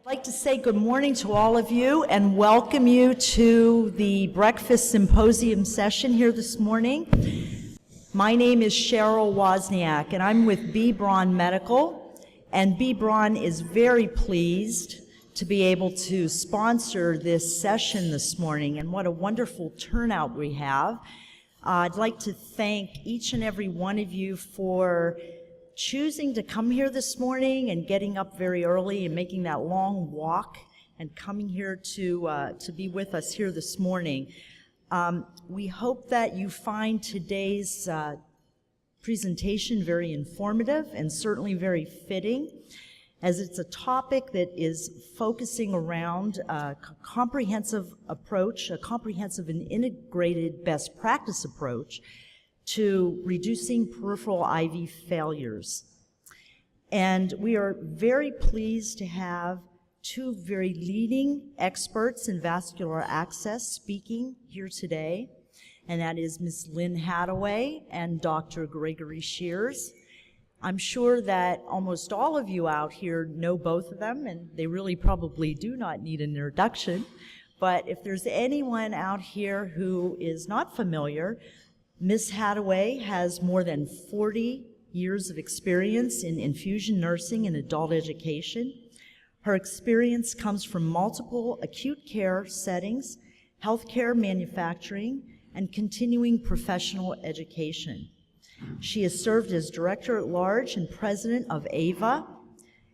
I'd like to say good morning to all of you and welcome you to the Breakfast Symposium session here this morning. My name is Cheryl Wozniak and I'm with B. Braun Medical, and B. Braun is very pleased to be able to sponsor this session this morning, and what a wonderful turnout we have. I'd like to thank each and every one of you for choosing to come here this morning and getting up very early and making that long walk and coming here to be with us here this morning. We hope that you find today's presentation very informative and certainly very fitting, as it's a topic that is focusing around a comprehensive approach, a comprehensive and integrated best practice approach to reducing peripheral IV failures. And we are very pleased to have two very leading experts in vascular access speaking here today, and that is Ms. Lynn Hadaway and Dr. Gregory Shears. I'm sure that almost all of you out here know both of them, and they really probably do not need an introduction. But if there's anyone out here who is not familiar, Ms. Hadaway has more than 40 years of experience in infusion nursing and adult education. Her experience comes from multiple acute care settings, healthcare manufacturing, and continuing professional education. She has served as Director at Large and President of AVA,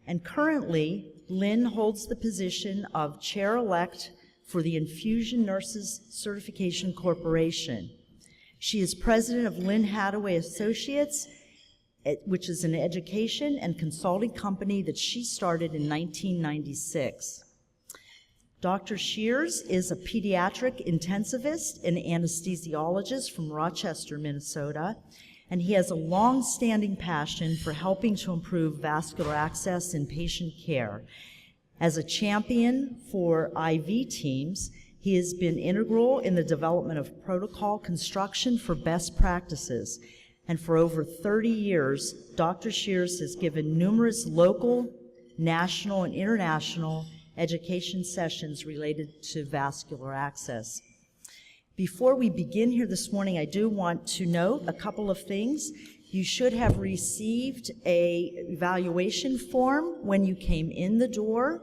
and currently Lynn holds the position of Chair-elect for the Infusion Nurses Certification Corporation. She is president of Lynn Hadaway Associates, which is an education and consulting company that she started in 1996. Dr. Shears is a pediatric intensivist and anesthesiologist from Rochester, Minnesota, and he has a long-standing passion for helping to improve vascular access in patient care. As a champion for IV teams, he has been integral in the development of protocol construction for best practices. And for over 30 years, Dr. Shears has given numerous local, national, and international education sessions related to vascular access. Before we begin here this morning, I do want to note a couple of things. You should have received an evaluation form when you came in the door.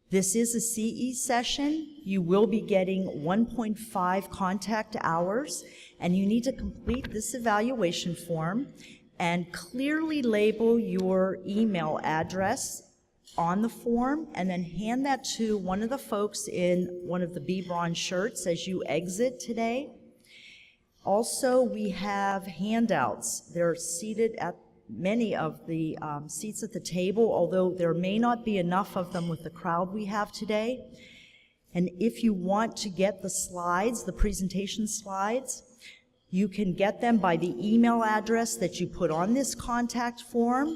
This is a CE session. You will be getting 1.5 contact hours, and you need to complete this evaluation form and clearly label your email address on the form, and then hand that to one of the folks in one of the B. Braun shirts as you exit today. Also, we have handouts. They're seated at many of the seats at the table, although there may not be enough of them with the crowd we have today. And if you want to get the slides, the presentation slides, you can get them by the email address that you put on this contact form,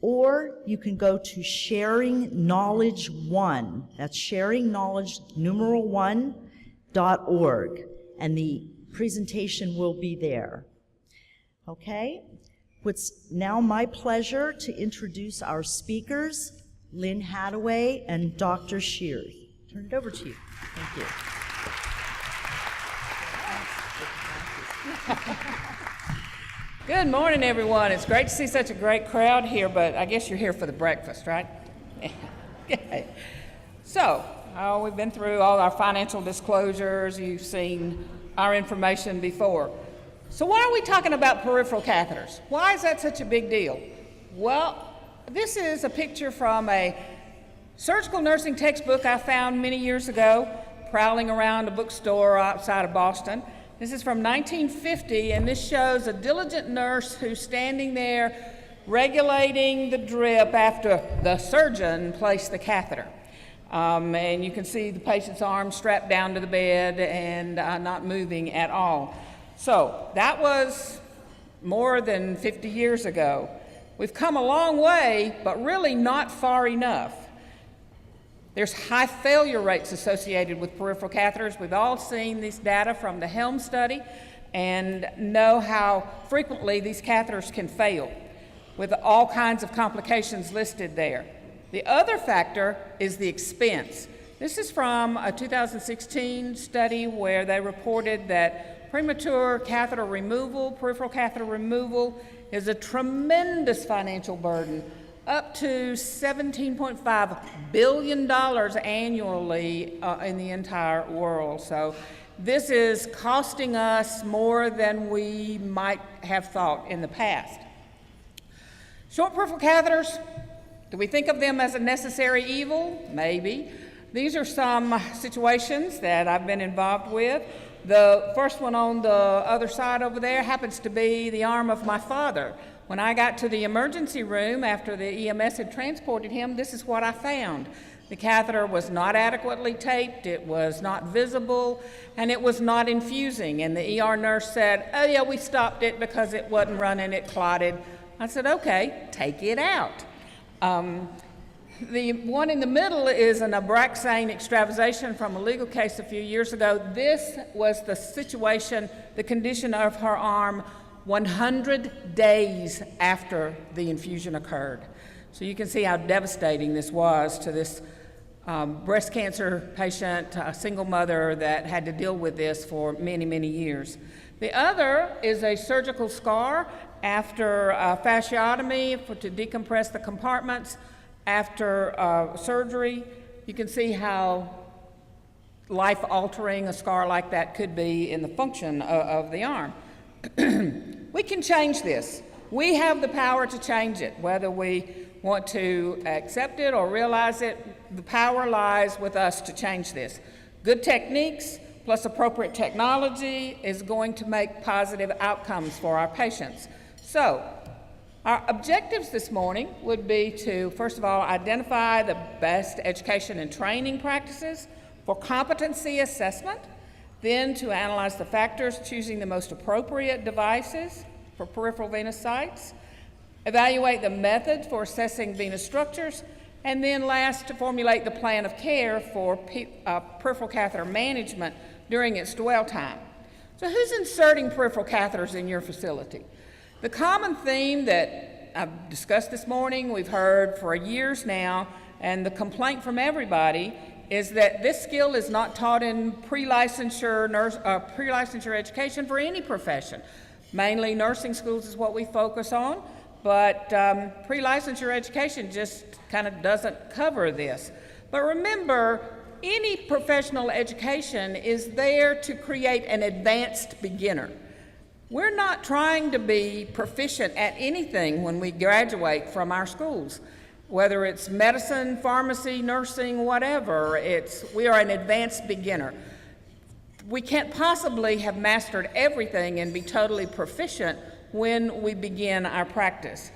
or you can go to Sharing Knowledge 1. That's sharingknowledge1.org, and the presentation will be there. Okay? It's now my pleasure to introduce our speakers, Lynn Hadaway and Dr. Shears. Turn it over to you. Thank you. Good morning, everyone. It's great to see such a great crowd here, but I guess you're here for the breakfast, right? Okay. So, we've been through all our financial disclosures. You've seen our information before. So why are we talking about peripheral catheters? Why is that such a big deal? Well, this is a picture from a surgical nursing textbook I found many years ago, prowling around a bookstore outside of Boston. This is from 1950, and this shows a diligent nurse who's standing there regulating the drip after the surgeon placed the catheter. And you can see the patient's arm strapped down to the bed and not moving at all. So that was more than 50 years ago. We've come a long way, but really not far enough. There's high failure rates associated with peripheral catheters. We've all seen this data from the Helm study and know how frequently these catheters can fail, with all kinds of complications listed there. The other factor is the expense. This is from a 2016 study where they reported that premature catheter removal, peripheral catheter removal, is a tremendous financial burden, up to $17.5 billion annually in the entire world. So this is costing us more than we might have thought in the past. Short peripheral catheters, do we think of them as a necessary evil? Maybe. These are some situations that I've been involved with. The first one on the other side over there happens to be the arm of my father. When I got to the emergency room after the EMS had transported him, this is what I found. The catheter was not adequately taped, it was not visible, and it was not infusing. And the ER nurse said, "Oh yeah, we stopped it because it wasn't running, it clotted." I said, "Okay, take it out." The one in the middle is an Abraxane extravasation from a legal case a few years ago. This was the situation, the condition of her arm 100 days after the infusion occurred. So you can see how devastating this was to this breast cancer patient, a single mother that had to deal with this for many, many years. The other is a surgical scar after fasciotomy to decompress the compartments. After surgery, you can see how life-altering a scar like that could be in the function of the arm. We can change this. We have the power to change it, whether we want to accept it or realize it. The power lies with us to change this. Good techniques plus appropriate technology is going to make positive outcomes for our patients. So, our objectives this morning would be to, first of all, identify the best education and training practices for competency assessment, then to analyze the factors choosing the most appropriate devices for peripheral venous sites, evaluate the method for assessing venous structures, and then last to formulate the plan of care for peripheral catheter management during its dwell time. So who's inserting peripheral catheters in your facility? The common theme that I've discussed this morning, we've heard for years now, and the complaint from everybody is that this skill is not taught in pre-licensure education for any profession. Mainly nursing schools is what we focus on, but pre-licensure education just kind of doesn't cover this. But remember, any professional education is there to create an advanced beginner. We're not trying to be proficient at anything when we graduate from our schools, whether it's medicine, pharmacy, nursing, whatever. We are an advanced beginner. We can't possibly have mastered everything and be totally proficient when we begin our practice.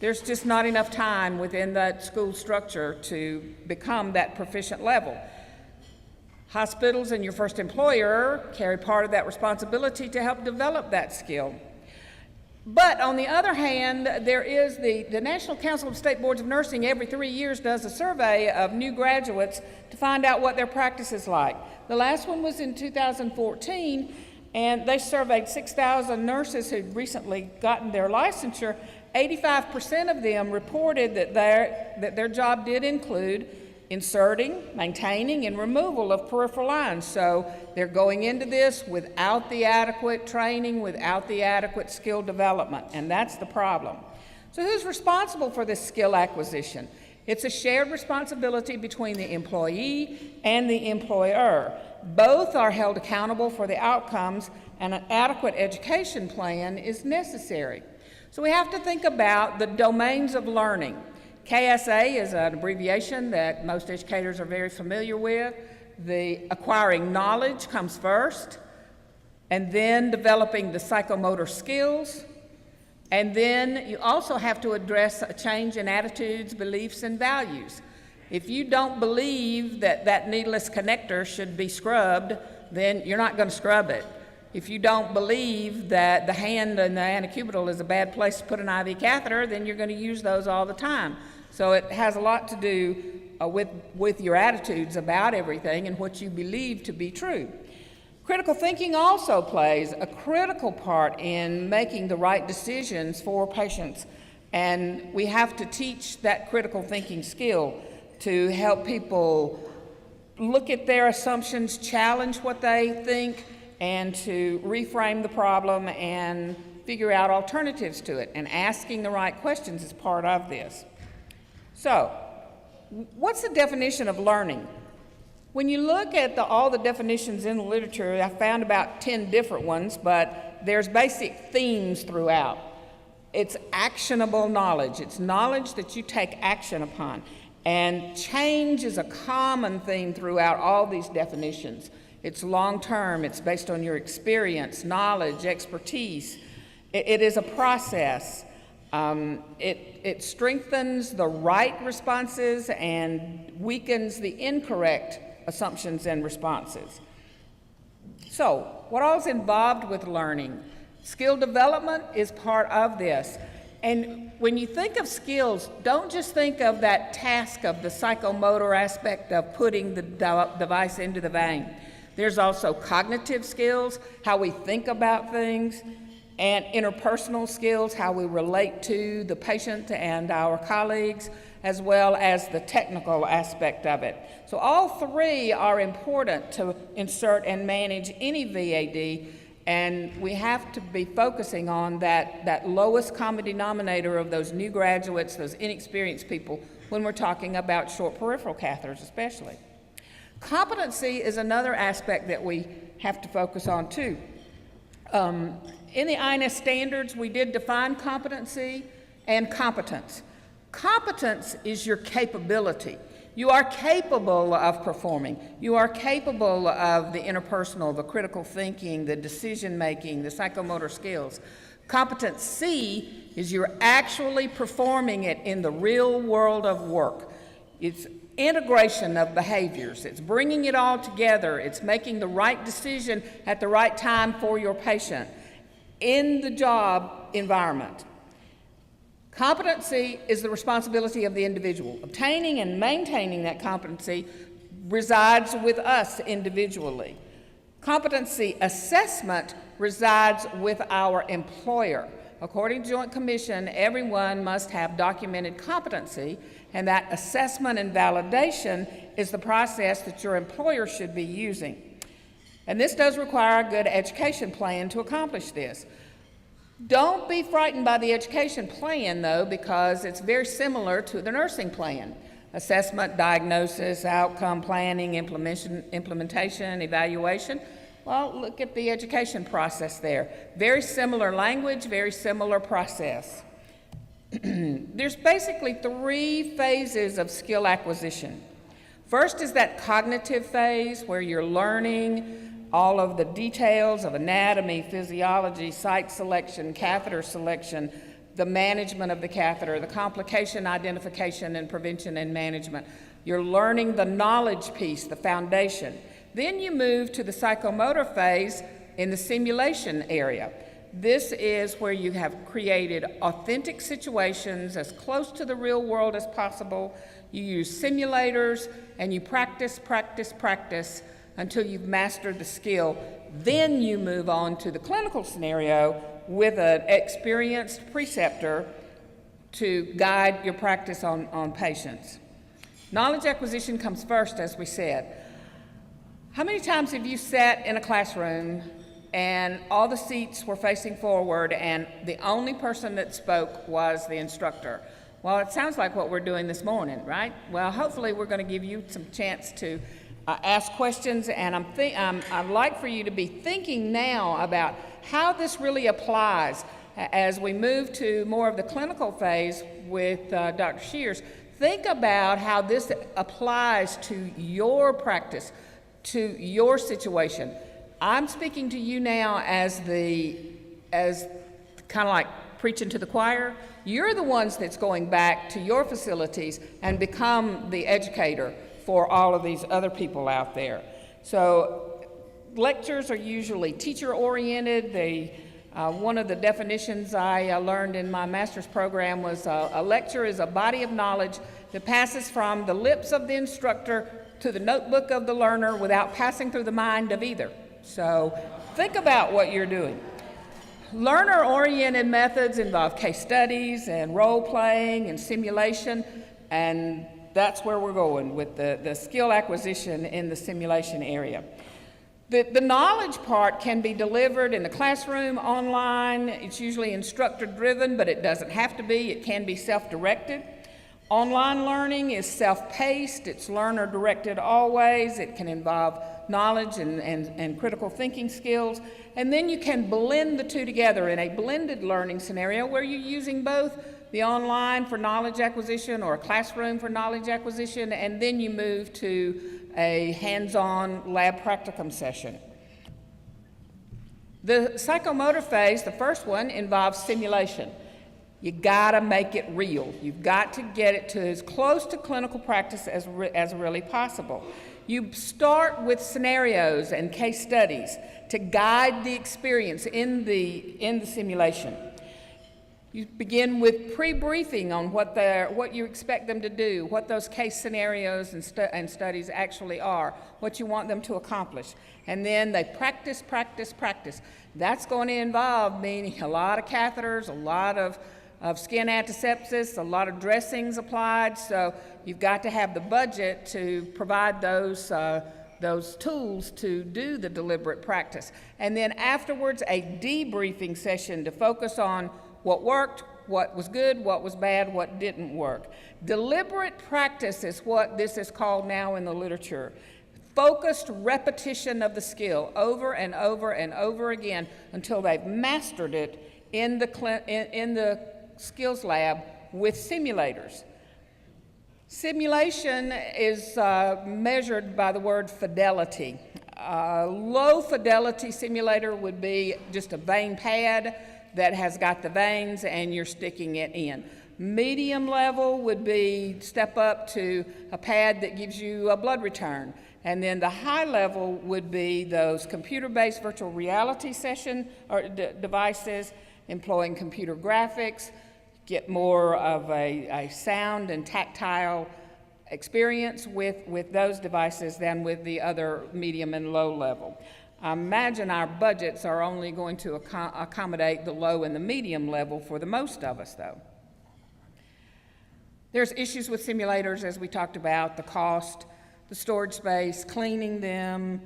There's just not enough time within that school structure to become that proficient level. Hospitals and your first employer carry part of that responsibility to help develop that skill. But on the other hand, there is the National Council of State Boards of Nursing every 3 years does a survey of new graduates to find out what their practice is like. The last one was in 2014, and they surveyed 6,000 nurses who'd recently gotten their licensure. 85% of them reported that their job did include inserting, maintaining, and removal of peripheral lines. So they're going into this without the adequate training, without the adequate skill development, and that's the problem. So who's responsible for this skill acquisition? It's a shared responsibility between the employee and the employer. Both are held accountable for the outcomes, and an adequate education plan is necessary. So we have to think about the domains of learning. KSA is an abbreviation that most educators are very familiar with. The acquiring knowledge comes first, and then developing the psychomotor skills, and then you also have to address a change in attitudes, beliefs, and values. If you don't believe that that needleless connector should be scrubbed, then you're not going to scrub it. If you don't believe that the hand and the antecubital is a bad place to put an IV catheter, then you're going to use those all the time. So it has a lot to do with your attitudes about everything and what you believe to be true. Critical thinking also plays a critical part in making the right decisions for patients And we have to teach that critical thinking skill to help people look at their assumptions, challenge what they think, and to reframe the problem and figure out alternatives to it. And asking the right questions is part of this. So, what's the definition of learning? When you look at all the definitions in the literature, I found about 10 different ones, but there's basic themes throughout. It's actionable knowledge. It's knowledge that you take action upon. And change is a common theme throughout all these definitions. It's long-term. It's based on your experience, knowledge, expertise. It is a process. It strengthens the right responses and weakens the incorrect assumptions and responses. So, what all is involved with learning? Skill development is part of this. And when you think of skills, don't just think of that task of the psychomotor aspect of putting the device into the vein. There's also cognitive skills, how we think about things, and interpersonal skills, how we relate to the patient and our colleagues, as well as the technical aspect of it. So all three are important to insert and manage any VAD, and we have to be focusing on that lowest common denominator of those new graduates, those inexperienced people, when we're talking about short peripheral catheters especially. Competency is another aspect that we have to focus on too. In the INS standards, we did define competency and competence. Competence is your capability. You are capable of performing. You are capable of the interpersonal, the critical thinking, the decision-making, the psychomotor skills. Competency is you're actually performing it in the real world of work. It's integration of behaviors. It's bringing it all together. It's making the right decision at the right time for your patient in the job environment. Competency is the responsibility of the individual. Obtaining and maintaining that competency resides with us individually. Competency assessment resides with our employer. According to Joint Commission, everyone must have documented competency, and that assessment and validation is the process that your employer should be using. And this does require a good education plan to accomplish this. Don't be frightened by the education plan, though, because it's very similar to the nursing plan. Assessment, diagnosis, outcome planning, implementation, evaluation. Well, look at the education process there. Very similar language, very similar process. There's basically 3 phases of skill acquisition. First is that cognitive phase where you're learning all of the details of anatomy, physiology, site selection, catheter selection, the management of the catheter, the complication identification and prevention and management. You're learning the knowledge piece, the foundation. Then you move to the psychomotor phase in the simulation area. This is where you have created authentic situations as close to the real world as possible. You use simulators and you practice until you've mastered the skill. Then you move on to the clinical scenario with an experienced preceptor to guide your practice on patients. Knowledge acquisition comes first, as we said. How many times have you sat in a classroom and all the seats were facing forward and the only person that spoke was the instructor? Well, it sounds like what we're doing this morning, right? Well, hopefully we're going to give you some chance to ask questions, and I'd like for you to be thinking now about how this really applies as we move to more of the clinical phase with Dr. Shears. Think about how this applies to your practice, to your situation. I'm speaking to you now as kind of like preaching to the choir. You're the ones that's going back to your facilities and become the educator for all of these other people out there. So lectures are usually teacher-oriented. One of the definitions I learned in my master's program was a lecture is a body of knowledge that passes from the lips of the instructor to the notebook of the learner without passing through the mind of either. So think about what you're doing. Learner-oriented methods involve case studies and role-playing and simulation, and that's where we're going with the skill acquisition in the simulation area. The knowledge part can be delivered in the classroom, online. It's usually instructor-driven, but it doesn't have to be. It can be self-directed. Online learning is self-paced. It's learner-directed always. It can involve knowledge and critical thinking skills. And then you can blend the two together in a blended learning scenario where you're using both the online for knowledge acquisition or a classroom for knowledge acquisition, and then you move to a hands-on lab practicum session. The psychomotor phase, the first one, involves simulation. You gotta make it real. You've got to get it to as close to clinical practice as really possible. You start with scenarios and case studies to guide the experience in the simulation. You begin with pre-briefing on what you expect them to do, what those case scenarios and studies actually are, what you want them to accomplish. And then they practice, practice, practice. That's going to involve meaning a lot of catheters, a lot of skin antisepsis, a lot of dressings applied. So you've got to have the budget to provide those tools to do the deliberate practice. And then afterwards, a debriefing session to focus on what worked, what was good, what was bad, what didn't work. Deliberate practice is what this is called now in the literature. Focused repetition of the skill over and over and over again until they've mastered it in the skills lab with simulators. Simulation is measured by the word fidelity. Low fidelity simulator would be just a vein pad that has got the veins and you're sticking it in. Medium level would be step up to a pad that gives you a blood return. And then the high level would be those computer-based virtual reality session or devices, employing computer graphics, get more of a sound and tactile experience with those devices than with the other medium and low level. I imagine our budgets are only going to accommodate the low and the medium level for the most of us, though. There's issues with simulators, as we talked about, the cost, the storage space, cleaning them.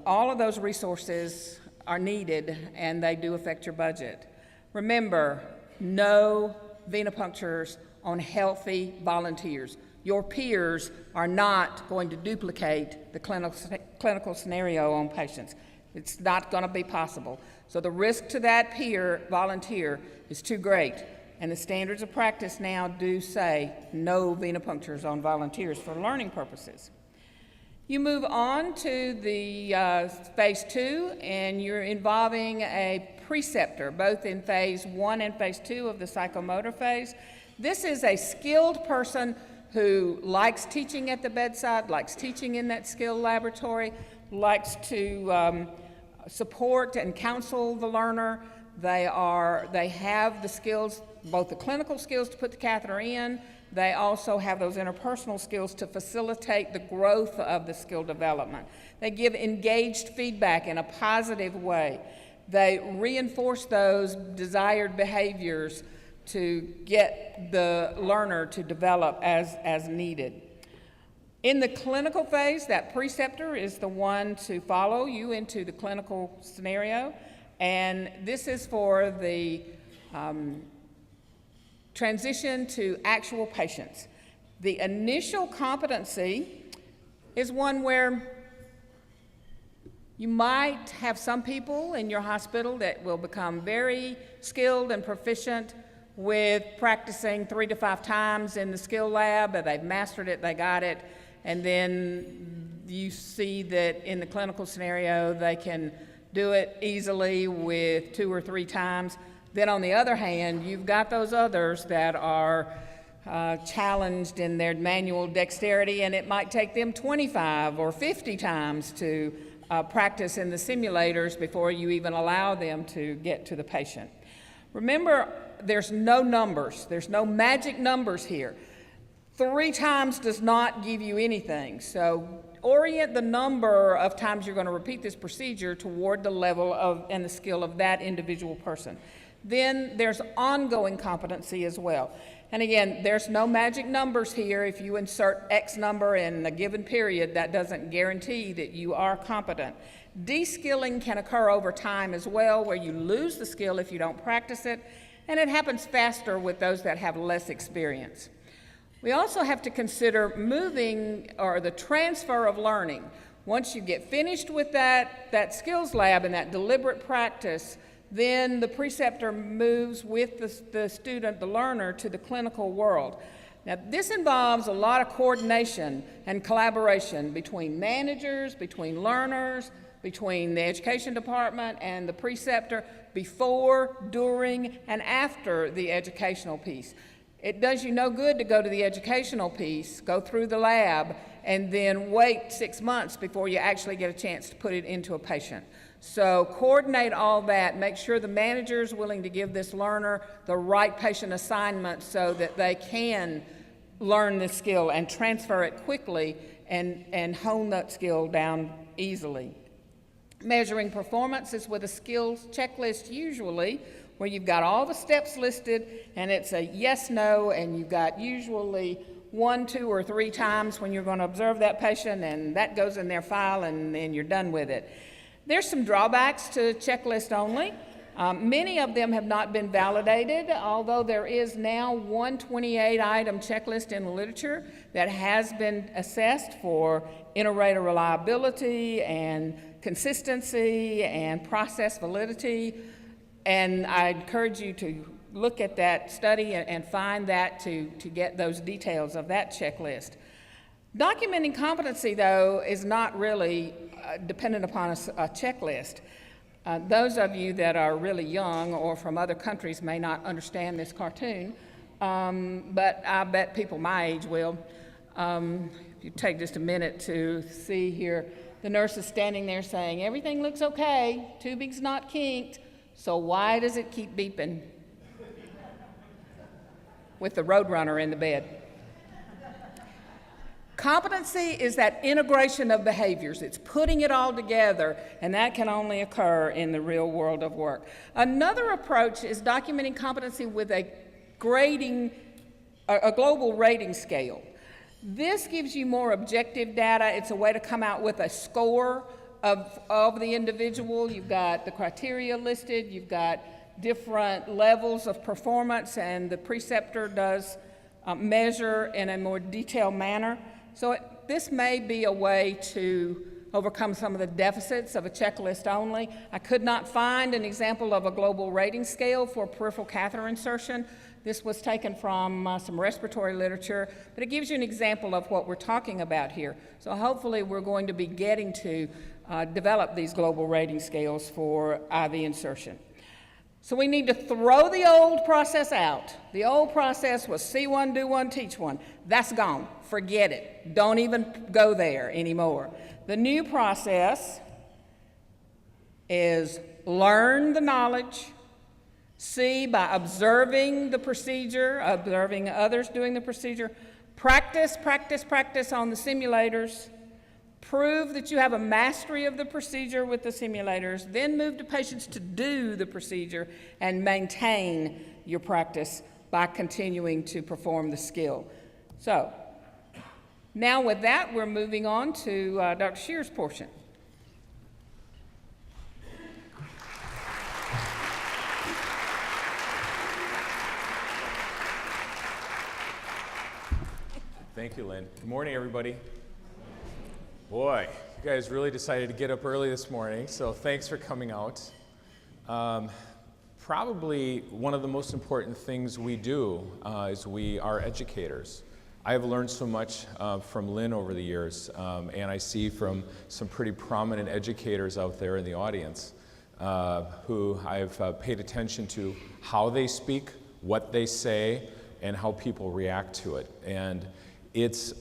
All of those resources are needed, and they do affect your budget. Remember, no venipunctures on healthy volunteers. Your peers are not going to duplicate the clinical scenario on patients. It's not going to be possible. So the risk to that peer volunteer is too great. And the standards of practice now do say no venipunctures on volunteers for learning purposes. You move on to the phase 2, and you're involving a preceptor, both in phase 1 and phase 2 of the psychomotor phase. This is a skilled person who likes teaching at the bedside, likes teaching in that skill laboratory, likes to support and counsel the learner. They have the skills, both the clinical skills to put the catheter in. They also have those interpersonal skills to facilitate the growth of the skill development. They give engaged feedback in a positive way. They reinforce those desired behaviors to get the learner to develop as needed. In the clinical phase, that preceptor is the one to follow you into the clinical scenario, and this is for the transition to actual patients. The initial competency is one where you might have some people in your hospital that will become very skilled and proficient with practicing 3 to 5 times in the skill lab, and they've mastered it, they got it, and then you see that in the clinical scenario they can do it easily with 2 or 3 times. Then on the other hand, you've got those others that are challenged in their manual dexterity, and it might take them 25 or 50 times to practice in the simulators before you even allow them to get to the patient. Remember, there's no numbers. There's no magic numbers here. 3 times does not give you anything. So orient the number of times you're going to repeat this procedure toward the level of and the skill of that individual person. Then there's ongoing competency as well. And again, there's no magic numbers here. If you insert X number in a given period, that doesn't guarantee that you are competent. De-skilling can occur over time as well, where you lose the skill if you don't practice it, and it happens faster with those that have less experience. We also have to consider moving or the transfer of learning. Once you get finished with that skills lab and that deliberate practice, then the preceptor moves with the student, the learner, to the clinical world. Now, this involves a lot of coordination and collaboration between managers, between learners, between the education department and the preceptor before, during, and after the educational piece. It does you no good to go to the educational piece, go through the lab, and then wait 6 months before you actually get a chance to put it into a patient. So coordinate all that, make sure the manager is willing to give this learner the right patient assignment so that they can learn this skill and transfer it quickly and hone that skill down easily. Measuring performance is with a skills checklist usually, where you've got all the steps listed and it's a yes, no, and you've got usually 1, 2, or 3 times when you're going to observe that patient, and that goes in their file and then you're done with it. There's some drawbacks to checklist only. Many of them have not been validated, although there is now one 28-item checklist in the literature that has been assessed for inter-rater reliability and consistency and process validity. And I encourage you to look at that study and find that to get those details of that checklist. Documenting competency, though, is not really dependent upon a checklist. Those of you that are really young or from other countries may not understand this cartoon, but I bet people my age will. If you take just a minute to see here, the nurse is standing there saying, everything looks okay, tubing's not kinked, so why does it keep beeping? With the roadrunner in the bed. Competency is that integration of behaviors. It's putting it all together, and that can only occur in the real world of work. Another approach is documenting competency with a global rating scale. This gives you more objective data. It's a way to come out with a score of the individual. You've got the criteria listed, you've got different levels of performance, and the preceptor does measure in a more detailed manner. So this may be a way to overcome some of the deficits of a checklist only. I could not find an example of a global rating scale for peripheral catheter insertion. This was taken from some respiratory literature, but it gives you an example of what we're talking about here. So hopefully we're going to be getting to develop these global rating scales for IV insertion. So we need to throw the old process out. The old process was see one, do one, teach one. That's gone. Forget it. Don't even go there anymore. The new process is learn the knowledge, see by observing the procedure, observing others doing the procedure, practice, practice, practice on the simulators, prove that you have a mastery of the procedure with the simulators, then move to patients to do the procedure and maintain your practice by continuing to perform the skill. So, now with that, we're moving on to Dr. Shear's portion. Thank you, Lynn. Good morning, everybody. Boy, you guys really decided to get up early this morning, so thanks for coming out. Probably one of the most important things we do is we are educators. I have learned so much from Lynn over the years, and I see from some pretty prominent educators out there in the audience who I've paid attention to how they speak, what they say, and how people react to it. And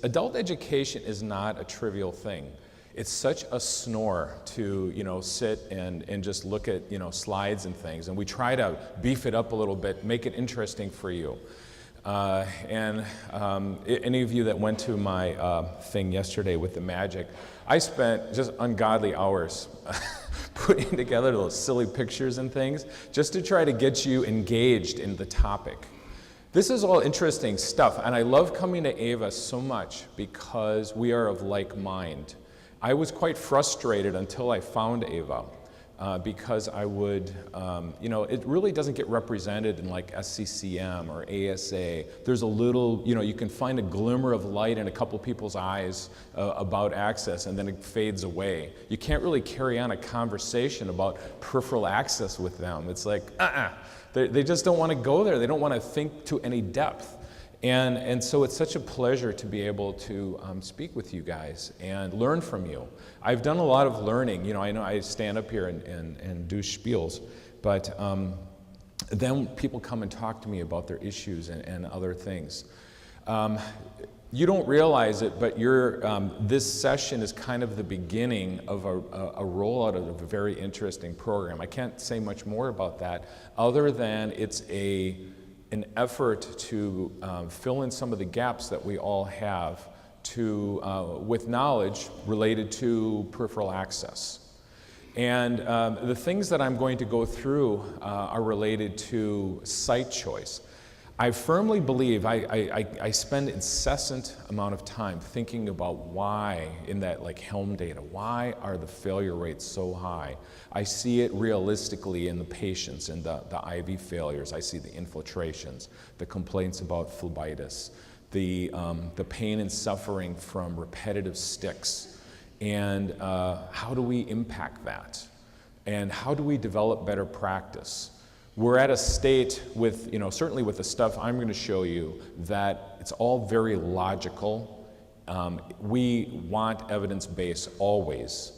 adult education is not a trivial thing. It's such a snore to, sit and just look at, slides and things. And we try to beef it up a little bit, make it interesting for you. Any of you that went to my thing yesterday with the magic, I spent just ungodly hours putting together those silly pictures and things just to try to get you engaged in the topic. This is all interesting stuff, and I love coming to AVA so much because we are of like mind. I was quite frustrated until I found AVA because I would, it really doesn't get represented in like SCCM or ASA. There's a little, you can find a glimmer of light in a couple people's eyes about access, and then it fades away. You can't really carry on a conversation about peripheral access with them. It's like, They just don't want to go there. They don't want to think to any depth. And so it's such a pleasure to be able to speak with you guys and learn from you. I've done a lot of learning. I know I stand up here and do spiels, but then people come and talk to me about their issues and other things. You don't realize it, but this session is kind of the beginning of a rollout of a very interesting program. I can't say much more about that other than it's an effort to fill in some of the gaps that we all have with knowledge related to peripheral access. And the things that I'm going to go through are related to site choice. I firmly believe I spend incessant amount of time thinking about why in that like Helm data, why are the failure rates so high? I see it realistically in the patients and the IV failures. I see the infiltrations, the complaints about phlebitis, the pain and suffering from repetitive sticks, and how do we impact that? And how do we develop better practice? We're at a state with, certainly with the stuff I'm going to show you, that it's all very logical. We want evidence-based always.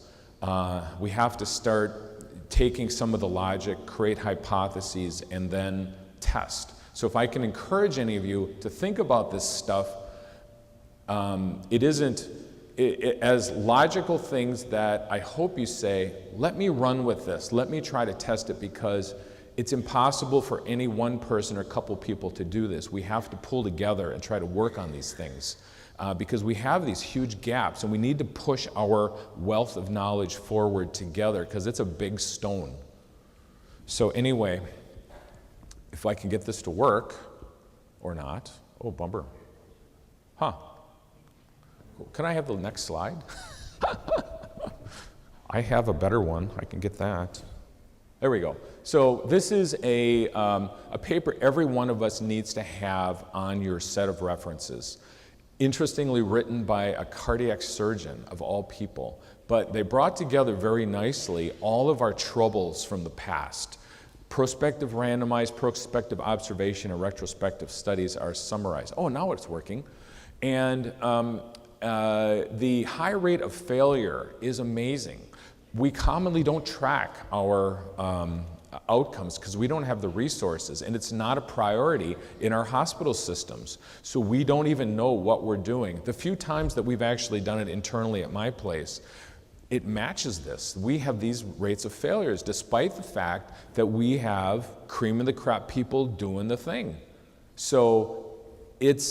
We have to start taking some of the logic, create hypotheses, and then test. So if I can encourage any of you to think about this stuff, it isn't as logical things that I hope you say, let me run with this, let me try to test it, because it's impossible for any one person or a couple people to do this. We have to pull together and try to work on these things because we have these huge gaps, and we need to push our wealth of knowledge forward together because it's a big stone. So anyway, if I can get this to work or not. Oh, bumper. Huh. Can I have the next slide? I have a better one. I can get that. There we go. So this is a paper every one of us needs to have on your set of references. Interestingly written by a cardiac surgeon of all people, but they brought together very nicely all of our troubles from the past. Prospective randomized, prospective observation, and retrospective studies are summarized. Oh, now it's working. And the high rate of failure is amazing. We commonly don't track our outcomes because we don't have the resources, and it's not a priority in our hospital systems. So we don't even know what we're doing. The few times that we've actually done it internally at my place, it matches this. We have these rates of failures despite the fact that we have cream of the crop people doing the thing. So it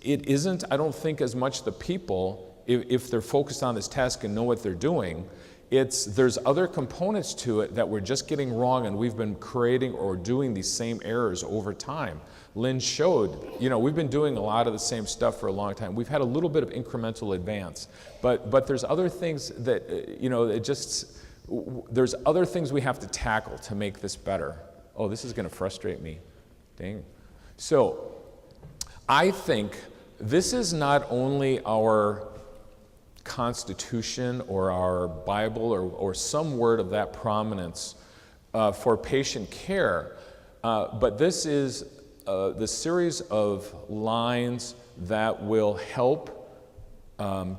isn't, I don't think, as much the people, if they're focused on this task and know what they're doing, there's other components to it that we're just getting wrong, and we've been creating or doing these same errors over time. Lynn showed, we've been doing a lot of the same stuff for a long time. We've had a little bit of incremental advance, but there's other things that, there's other things we have to tackle to make this better. Oh, this is gonna frustrate me, dang. So, I think this is not only our Constitution or our Bible or some word of that prominence for patient care, but this is the series of lines that will help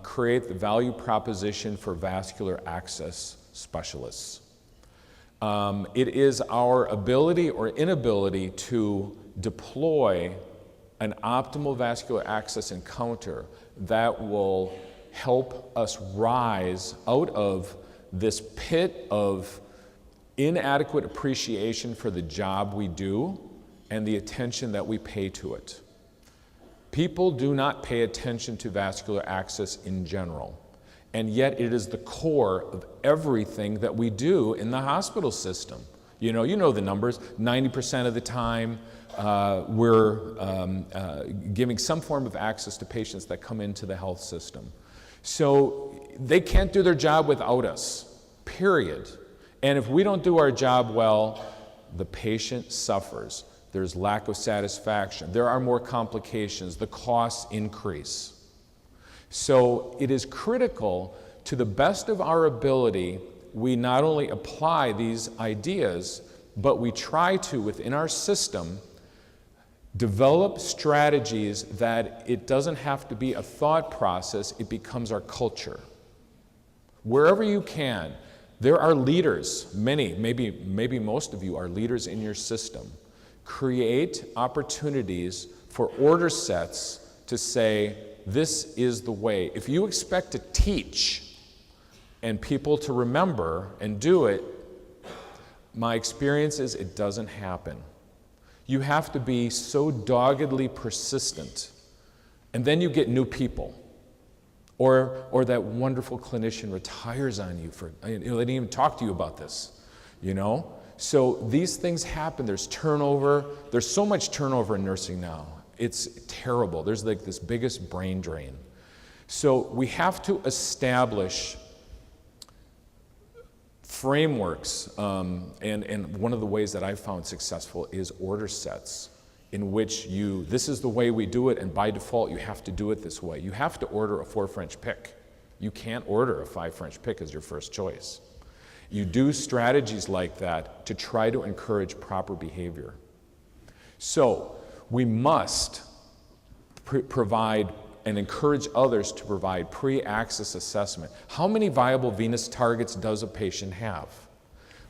create the value proposition for vascular access specialists. It is our ability or inability to deploy an optimal vascular access encounter that will help us rise out of this pit of inadequate appreciation for the job we do and the attention that we pay to it. People do not pay attention to vascular access in general, and yet it is the core of everything that we do in the hospital system. You know the numbers. 90% of the time, we're giving some form of access to patients that come into the health system. So they can't do their job without us, period. And if we don't do our job well, the patient suffers. There's lack of satisfaction. There are more complications. The costs increase. So it is critical, to the best of our ability, we not only apply these ideas, but we try to, within our system, develop strategies that it doesn't have to be a thought process, it becomes our culture. Wherever you can, there are leaders, many, maybe most of you are leaders in your system. Create opportunities for order sets to say, this is the way. If you expect to teach and people to remember and do it, my experience is it doesn't happen. You have to be so doggedly persistent, and then you get new people. Or that wonderful clinician retires on you for, they didn't even talk to you about this, So these things happen. There's turnover. There's so much turnover in nursing now. It's terrible. There's like this biggest brain drain. So we have to establish frameworks, and one of the ways that I've found successful is order sets, in which this is the way we do it, and by default you have to do it this way. You have to order a 4 French pick. You can't order a 5 French pick as your first choice. You do strategies like that to try to encourage proper behavior. So we must provide and encourage others to provide pre-access assessment. How many viable venous targets does a patient have?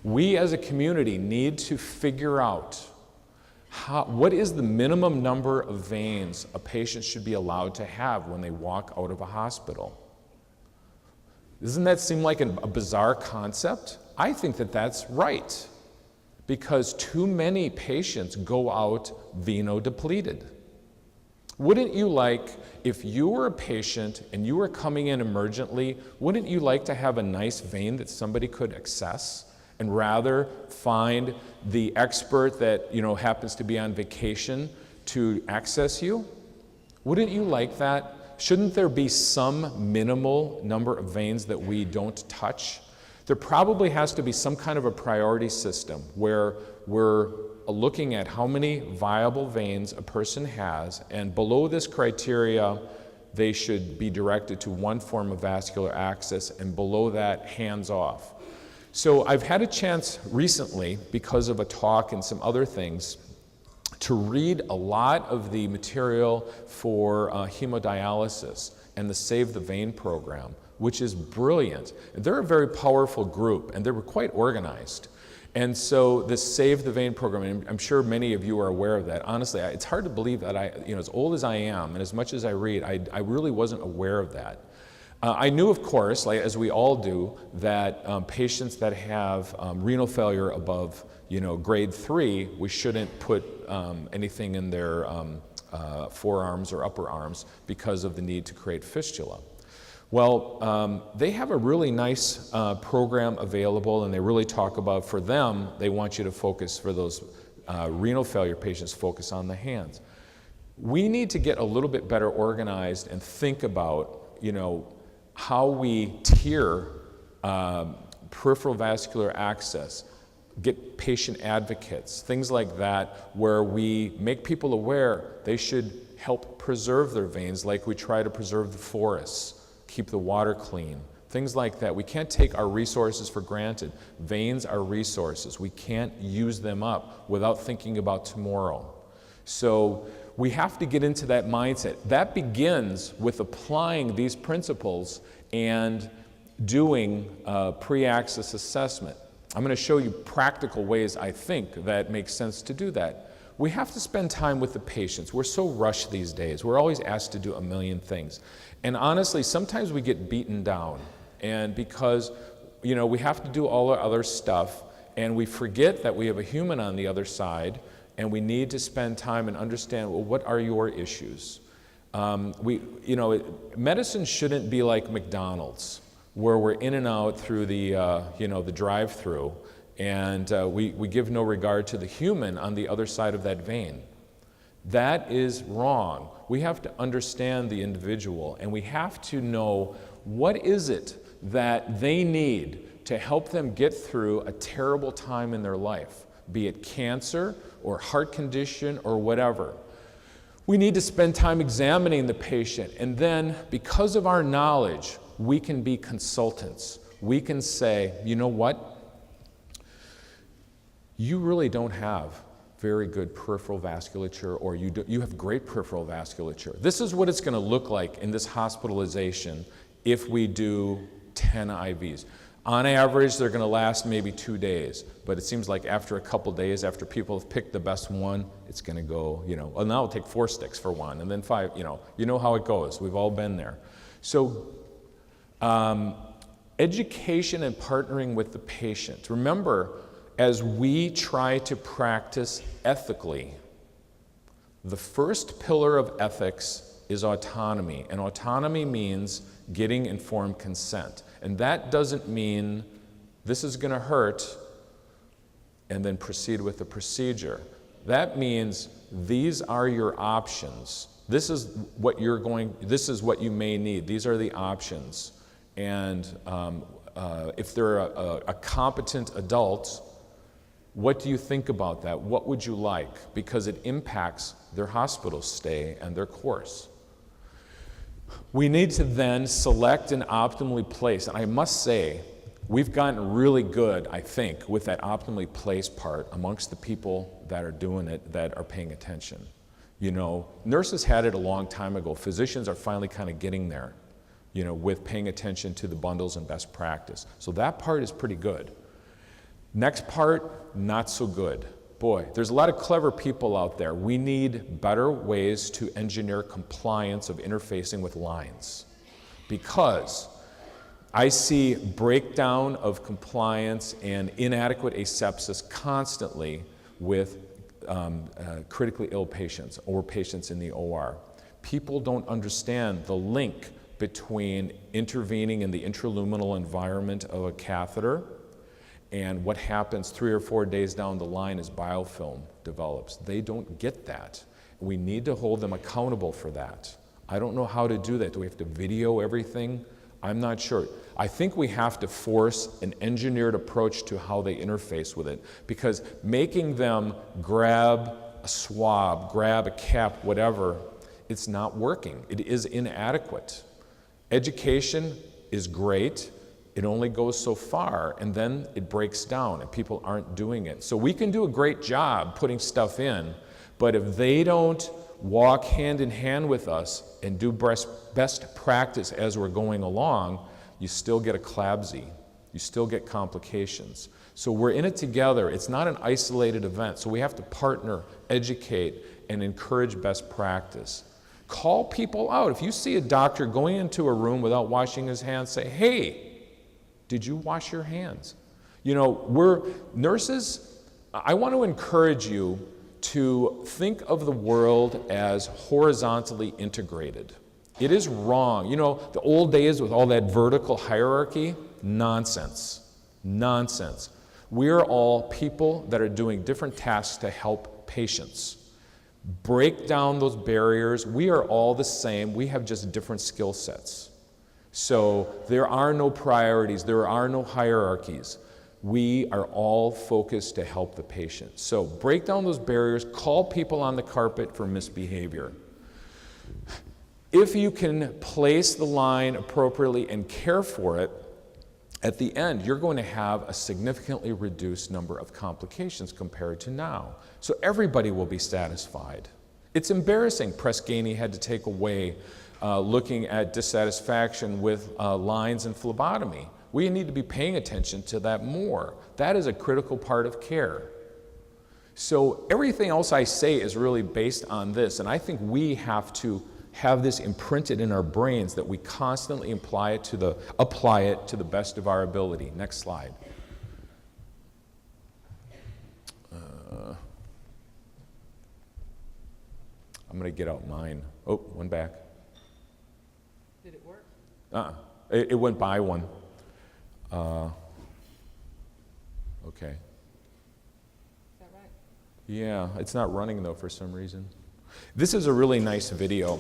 We as a community need to figure out what is the minimum number of veins a patient should be allowed to have when they walk out of a hospital. Doesn't that seem like a bizarre concept? I think that that's right, because too many patients go out venodepleted. Wouldn't you like, if you were a patient and you were coming in emergently, wouldn't you like to have a nice vein that somebody could access, and rather find the expert that happens to be on vacation to access you? Wouldn't you like that? Shouldn't there be some minimal number of veins that we don't touch? There probably has to be some kind of a priority system where we're looking at how many viable veins a person has, and below this criteria, they should be directed to one form of vascular access, and below that, hands off. So I've had a chance recently, because of a talk and some other things, to read a lot of the material for hemodialysis and the Save the Vein program, which is brilliant. They're a very powerful group, and they were quite organized. And so this Save the Vein program, and I'm sure many of you are aware of that. Honestly, it's hard to believe that as old as I am, and as much as I read, I really wasn't aware of that. I knew, of course, as we all do, that patients that have renal failure above, grade 3, we shouldn't put anything in their forearms or upper arms because of the need to create fistula. Well, they have a really nice program available, and they really talk about, for them, they want you to focus, for those renal failure patients, focus on the hands. We need to get a little bit better organized and think about, how we tier peripheral vascular access, get patient advocates, things like that, where we make people aware they should help preserve their veins like we try to preserve the forests, keep the water clean, things like that. We can't take our resources for granted. Veins are resources. We can't use them up without thinking about tomorrow. So we have to get into that mindset. That begins with applying these principles and doing pre-access assessment. I'm going to show you practical ways I think that makes sense to do that. We have to spend time with the patients. We're so rushed these days. We're always asked to do a million things. And honestly, sometimes we get beaten down. And because, we have to do all our other stuff, and we forget that we have a human on the other side, and we need to spend time and understand, well, what are your issues? Medicine shouldn't be like McDonald's, where we're in and out through the, the drive-through, and we give no regard to the human on the other side of that vein. That is wrong. We have to understand the individual, and we have to know what is it that they need to help them get through a terrible time in their life, be it cancer or heart condition or whatever. We need to spend time examining the patient, and then because of our knowledge, we can be consultants. We can say, you know what? You really don't have very good peripheral vasculature, or you have great peripheral vasculature. This is what it's going to look like in this hospitalization if we do 10 IVs. On average, they're going to last maybe 2 days, but it seems like after a couple days, after people have picked the best one, it's going to go, well, now it'll take 4 sticks for one, and then 5, you know how it goes. We've all been there. So education and partnering with the patient. Remember, as we try to practice ethically, the first pillar of ethics is autonomy, and autonomy means getting informed consent. And that doesn't mean this is going to hurt and then proceed with the procedure. That means these are your options. This is what you may need. These are the options. And if they're a competent adult, what do you think about that? What would you like? Because it impacts their hospital stay and their course. We need to then select and optimally place, and I must say, we've gotten really good, I think, with that optimally placed part amongst the people that are doing it, that are paying attention. Nurses had it a long time ago. Physicians are finally kind of getting there, with paying attention to the bundles and best practice. So that part is pretty good. Next part, not so good. Boy, there's a lot of clever people out there. We need better ways to engineer compliance of interfacing with lines, because I see breakdown of compliance and inadequate asepsis constantly with critically ill patients or patients in the OR. People don't understand the link between intervening in the intraluminal environment of a catheter and what happens 3 or 4 days down the line as biofilm develops. They don't get that. We need to hold them accountable for that. I don't know how to do that. Do we have to video everything? I'm not sure. I think we have to force an engineered approach to how they interface with it, because making them grab a swab, grab a cap, whatever, it's not working. It is inadequate. Education is great. It only goes so far, and then it breaks down, and people aren't doing it. So we can do a great job putting stuff in, but if they don't walk hand in hand with us and do best practice as we're going along, you still get a CLABSI. You still get complications. So we're in it together. It's not an isolated event, so we have to partner, educate, and encourage best practice. Call people out. If you see a doctor going into a room without washing his hands, say, hey, did you wash your hands? We're nurses. I want to encourage you to think of the world as horizontally integrated. It is wrong. The old days with all that vertical hierarchy, nonsense. Nonsense. We're all people that are doing different tasks to help patients. Break down those barriers. We are all the same. We have just different skill sets. So there are no priorities, there are no hierarchies. We are all focused to help the patient. So break down those barriers, call people on the carpet for misbehavior. If you can place the line appropriately and care for it, at the end, you're going to have a significantly reduced number of complications compared to now. So everybody will be satisfied. It's embarrassing Press Ganey had to take away looking at dissatisfaction with lines and phlebotomy. We need to be paying attention to that more. That is a critical part of care. So everything else I say is really based on this, and I think we have to have this imprinted in our brains that we constantly apply it to the best of our ability. Next slide. I'm going to get out mine. Oh, one back. Did it work? It went by one. Okay. Is that right? Yeah, it's not running though for some reason. This is a really nice video,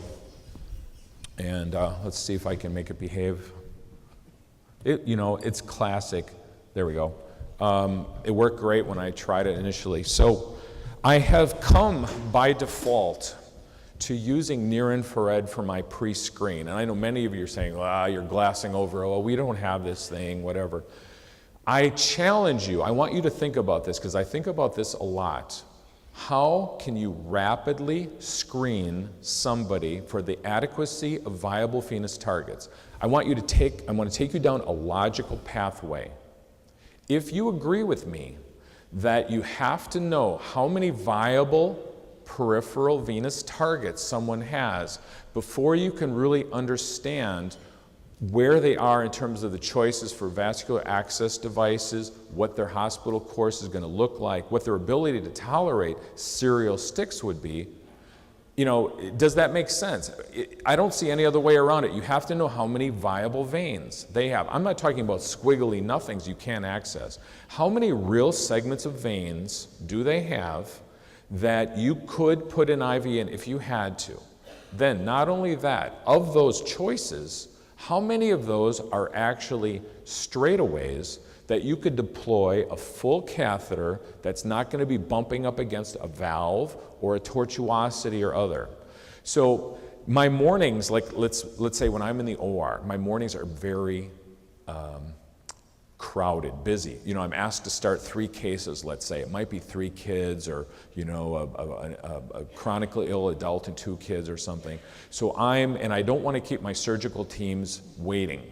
and let's see if I can make it behave. It's classic. There we go. It worked great when I tried it initially. So I have come by default to using near-infrared for my pre-screen. And I know many of you are saying, you're glassing over, we don't have this thing, whatever. I challenge you, I want you to think about this, because I think about this a lot. How can you rapidly screen somebody for the adequacy of viable venous targets? I want to take you down a logical pathway. If you agree with me that you have to know how many viable peripheral venous targets someone has before you can really understand where they are in terms of the choices for vascular access devices, what their hospital course is going to look like, what their ability to tolerate serial sticks would be, does that make sense? I don't see any other way around it. You have to know how many viable veins they have. I'm not talking about squiggly nothings you can't access. How many real segments of veins do they have that you could put an IV in if you had to? Then, not only that, of those choices, how many of those are actually straightaways that you could deploy a full catheter that's not going to be bumping up against a valve or a tortuosity or other? So my mornings, like let's say when I'm in the OR, my mornings are very crowded, busy. I'm asked to start 3 cases, let's say. It might be 3 kids or, a chronically ill adult and 2 kids or something. So I don't want to keep my surgical teams waiting.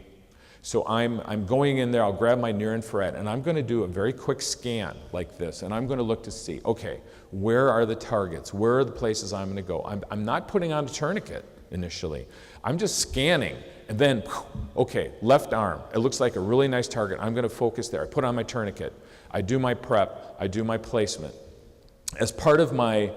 So I'm going in there, I'll grab my near-infrared, and I'm going to do a very quick scan like this, and I'm going to look to see, okay, where are the targets? Where are the places I'm going to go? I'm not putting on a tourniquet initially. I'm just scanning, and then, okay, left arm. It looks like a really nice target. I'm going to focus there. I put on my tourniquet. I do my prep. I do my placement. As part of my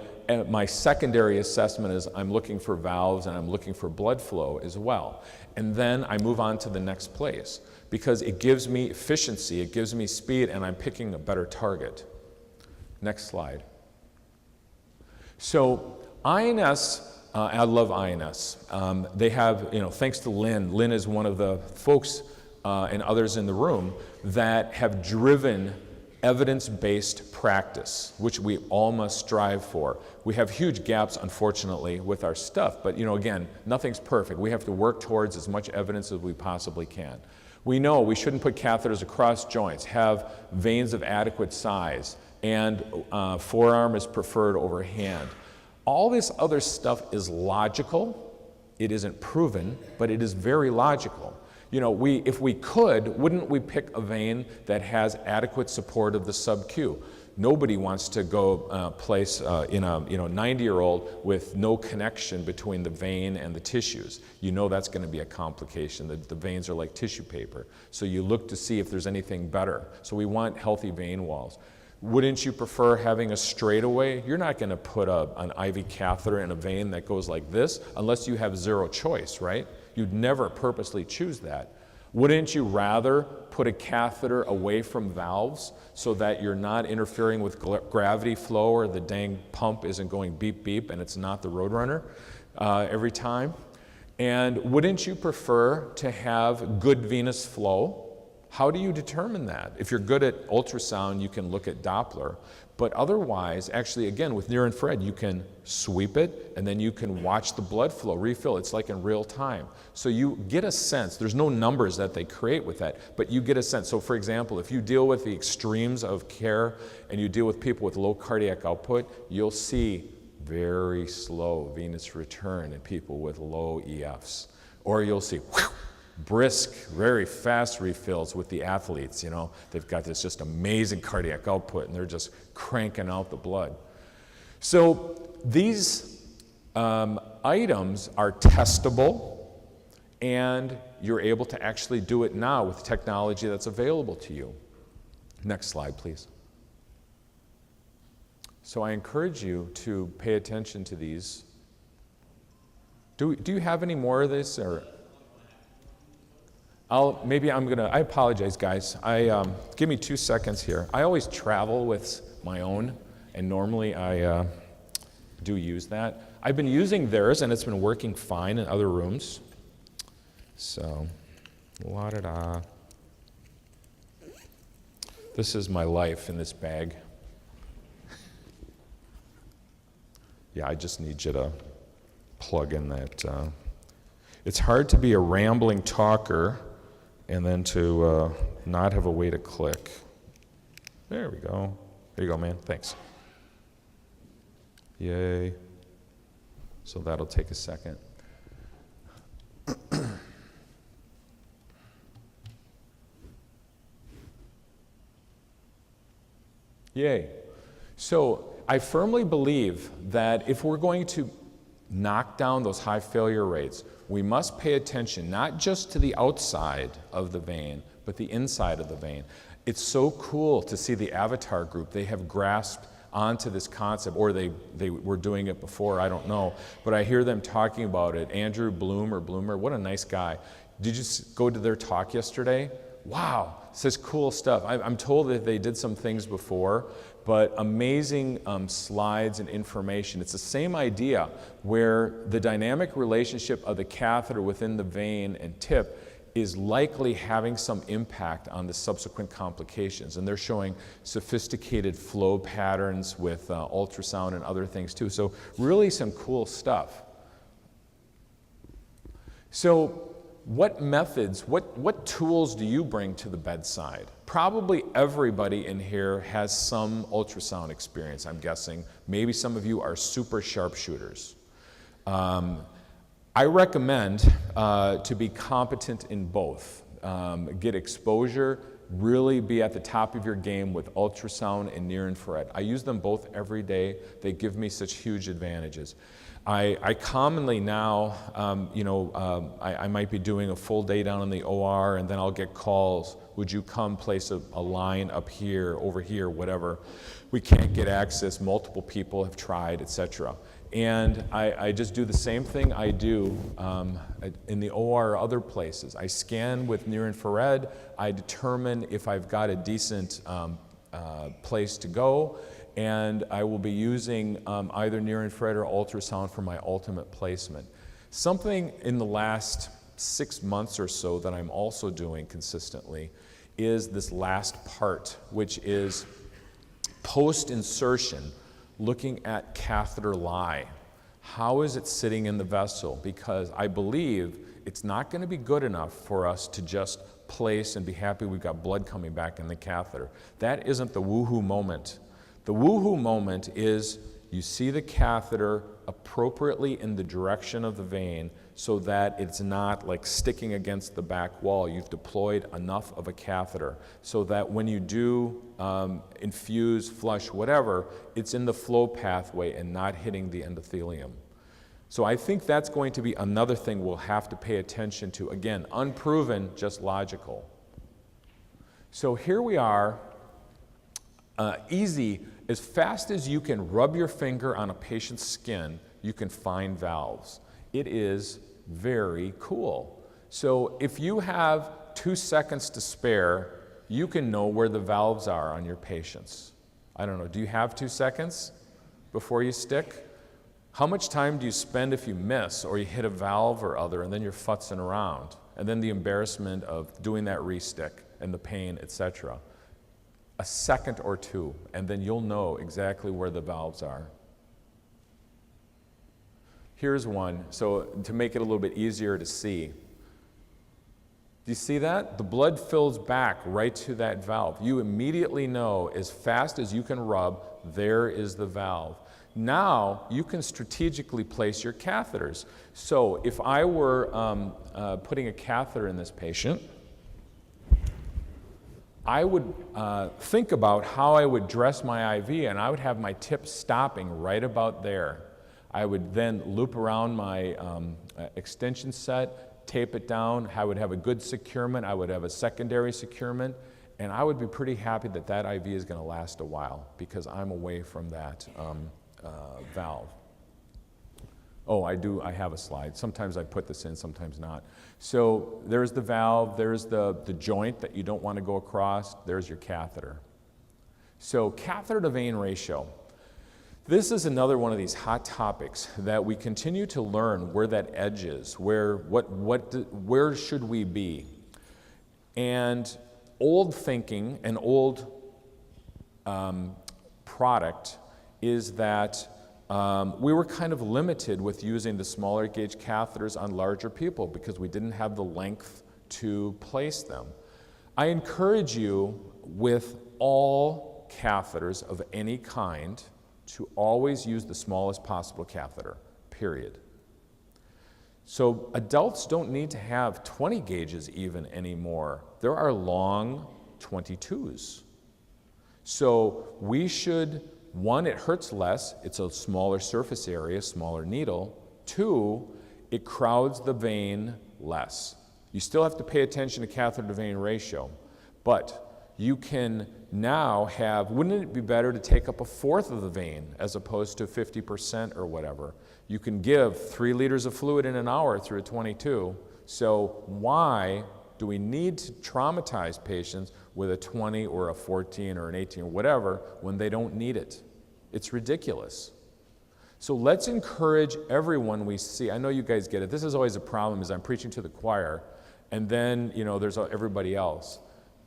secondary assessment is I'm looking for valves and I'm looking for blood flow as well. And then I move on to the next place because it gives me efficiency, it gives me speed, and I'm picking a better target. Next slide. So INS, I love INS. They have, thanks to Lynn. Lynn is one of the folks and others in the room that have driven evidence-based practice, which we all must strive for. We have huge gaps, unfortunately, with our stuff, but again, nothing's perfect. We have to work towards as much evidence as we possibly can. We know we shouldn't put catheters across joints, have veins of adequate size, and forearm is preferred over hand. All this other stuff is logical. It isn't proven, but it is very logical. If we could, wouldn't we pick a vein that has adequate support of the sub-Q? Nobody wants to go place in a 90-year-old with no connection between the vein and the tissues. That's going to be a complication. The veins are like tissue paper. So you look to see if there's anything better. So we want healthy vein walls. Wouldn't you prefer having a straightaway? You're not going to put an IV catheter in a vein that goes like this unless you have zero choice, right? You'd never purposely choose that. Wouldn't you rather put a catheter away from valves so that you're not interfering with gravity flow or the dang pump isn't going beep beep and it's not the Roadrunner every time? And wouldn't you prefer to have good venous flow? How do you determine that? If you're good at ultrasound, you can look at Doppler. But otherwise, actually, again, with near-infrared, you can sweep it, and then you can watch the blood flow refill. It's like in real time. So you get a sense. There's no numbers that they create with that, but you get a sense. So for example, if you deal with the extremes of care and you deal with people with low cardiac output, you'll see very slow venous return in people with low EFs. Or you'll see brisk, very fast refills with the athletes. They've got this just amazing cardiac output and they're just cranking out the blood. So these items are testable, and you're able to actually do it now with technology that's available to you. Next slide, please. So I encourage you to pay attention to these Do you have any more of this, or? I apologize, guys. Give me 2 seconds here. I always travel with my own, and normally I do use that. I've been using theirs, and it's been working fine in other rooms. So, la-da-da. This is my life in this bag. Yeah, I just need you to plug in that. It's hard to be a rambling talker and then to not have a way to click. There we go. There you go, man. Thanks. Yay. So that'll take a second. Yay. So I firmly believe that if we're going to knock down those high failure rates, we must pay attention not just to the outside of the vein, but the inside of the vein. It's so cool to see the Avatar group. They have grasped onto this concept, or they were doing it before, I don't know, but I hear them talking about it. Andrew Bloomer, what a nice guy. Did you go to their talk yesterday? Wow, such cool stuff. I'm told that they did some things before, but amazing slides and information. It's the same idea where the dynamic relationship of the catheter within the vein and tip is likely having some impact on the subsequent complications. And they're showing sophisticated flow patterns with ultrasound and other things too. So really some cool stuff. So what methods, what tools do you bring to the bedside? Probably everybody in here has some ultrasound experience, I'm guessing. Maybe some of you are super sharpshooters. I recommend to be competent in both. Get exposure, really be at the top of your game with ultrasound and near infrared. I use them both every day. They give me such huge advantages. I commonly now, I might be doing a full day down in the OR, and then I'll get calls. Would you come place a line up here, over here, whatever. We can't get access. Multiple people have tried, etc. And I just do the same thing I do in the OR or other places. I scan with near infrared. I determine if I've got a decent place to go, and I will be using either near infrared or ultrasound for my ultimate placement. Something in the last 6 months or so that I'm also doing consistently is this last part, which is post-insertion, looking at catheter lie. How is it sitting in the vessel? Because I believe it's not going to be good enough for us to just place and be happy we've got blood coming back in the catheter. That isn't the woohoo moment. The woohoo moment is you see the catheter appropriately in the direction of the vein so that it's not like sticking against the back wall. You've deployed enough of a catheter so that when you do infuse, flush, whatever, it's in the flow pathway and not hitting the endothelium. So I think that's going to be another thing we'll have to pay attention to. Again, unproven, just logical. So here we are, easy. As fast as you can rub your finger on a patient's skin, you can find valves. It is very cool. So if you have 2 seconds to spare, you can know where the valves are on your patients. I don't know, do you have 2 seconds before you stick? How much time do you spend if you miss or you hit a valve or other and then you're futzing around? And then the embarrassment of doing that re-stick and the pain, etc. A second or two, and then you'll know exactly where the valves are. Here's one, so to make it a little bit easier to see. Do you see that? The blood fills back right to that valve. You immediately know, as fast as you can rub, there is the valve. Now you can strategically place your catheters. So if I were putting a catheter in this patient, I would think about how I would dress my IV, and I would have my tip stopping right about there. I would then loop around my extension set, tape it down. I would have a good securement. I would have a secondary securement, and I would be pretty happy that that IV is going to last a while because I'm away from that valve. Oh, I have a slide. Sometimes I put this in, sometimes not. So there's the valve, there's the joint that you don't want to go across, there's your catheter. So catheter to vein ratio. This is another one of these hot topics that we continue to learn where that edge is, where should we be? And old thinking and old product is that we were kind of limited with using the smaller gauge catheters on larger people because we didn't have the length to place them. I encourage you with all catheters of any kind to always use the smallest possible catheter, period. So adults don't need to have 20 gauges even anymore. There are long 22s. So we should, one, it hurts less, it's a smaller surface area, smaller needle. Two, it crowds the vein less. You still have to pay attention to catheter to vein ratio, but you can now have, wouldn't it be better to take up a fourth of the vein as opposed to 50% or whatever? You can give 3 liters of fluid in an hour through a 22. So why do we need to traumatize patients with a 20 or a 14 or an 18 or whatever when they don't need it? It's ridiculous. So let's encourage everyone we see. I know you guys get it. This is always a problem is I'm preaching to the choir and then, you know, there's everybody else.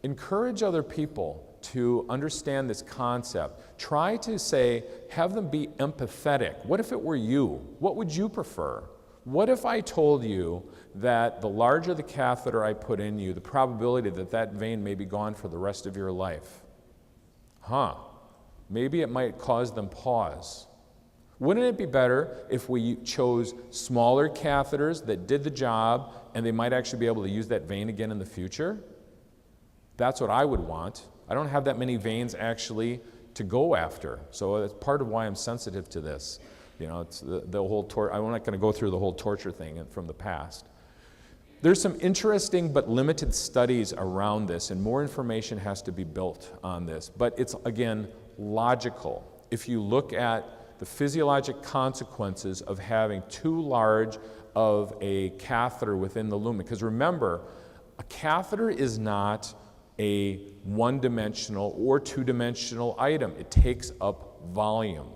Encourage other people to understand this concept. Try to say, have them be empathetic. What if it were you? What would you prefer? What if I told you that the larger the catheter I put in you, the probability that that vein may be gone for the rest of your life? Maybe it might cause them pause. Wouldn't it be better if we chose smaller catheters that did the job and they might actually be able to use that vein again in the future? That's what I would want. I don't have that many veins actually to go after. So that's part of why I'm sensitive to this. You know, it's the whole I'm not going to go through the whole torture thing from the past. There's some interesting but limited studies around this, and more information has to be built on this. But it's, again, logical. If you look at the physiologic consequences of having too large of a catheter within the lumen, because remember, a catheter is not a one-dimensional or two-dimensional item. It takes up volume,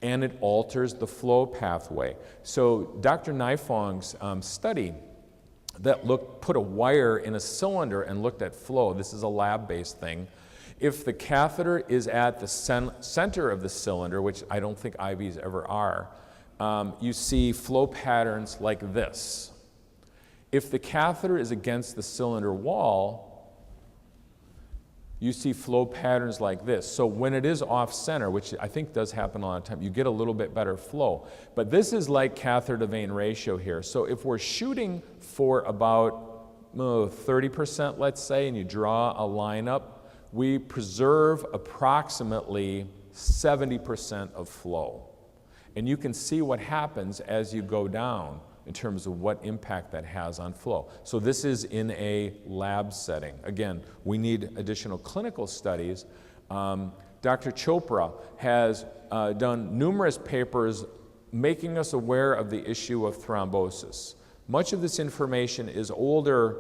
and it alters the flow pathway. So Dr. Naifong's study that put a wire in a cylinder and looked at flow, this is a lab-based thing. If the catheter is at the center of the cylinder, which I don't think IVs ever are, you see flow patterns like this. If the catheter is against the cylinder wall, you see flow patterns like this. So when it is off-center, which I think does happen a lot of time, you get a little bit better flow. But this is like catheter to vein ratio here. So if we're shooting for about 30%, let's say, and you draw a line up, we preserve approximately 70% of flow. And you can see what happens as you go down in terms of what impact that has on flow. So this is in a lab setting. Again, we need additional clinical studies. Dr. Chopra has done numerous papers making us aware of the issue of thrombosis. Much of this information is older,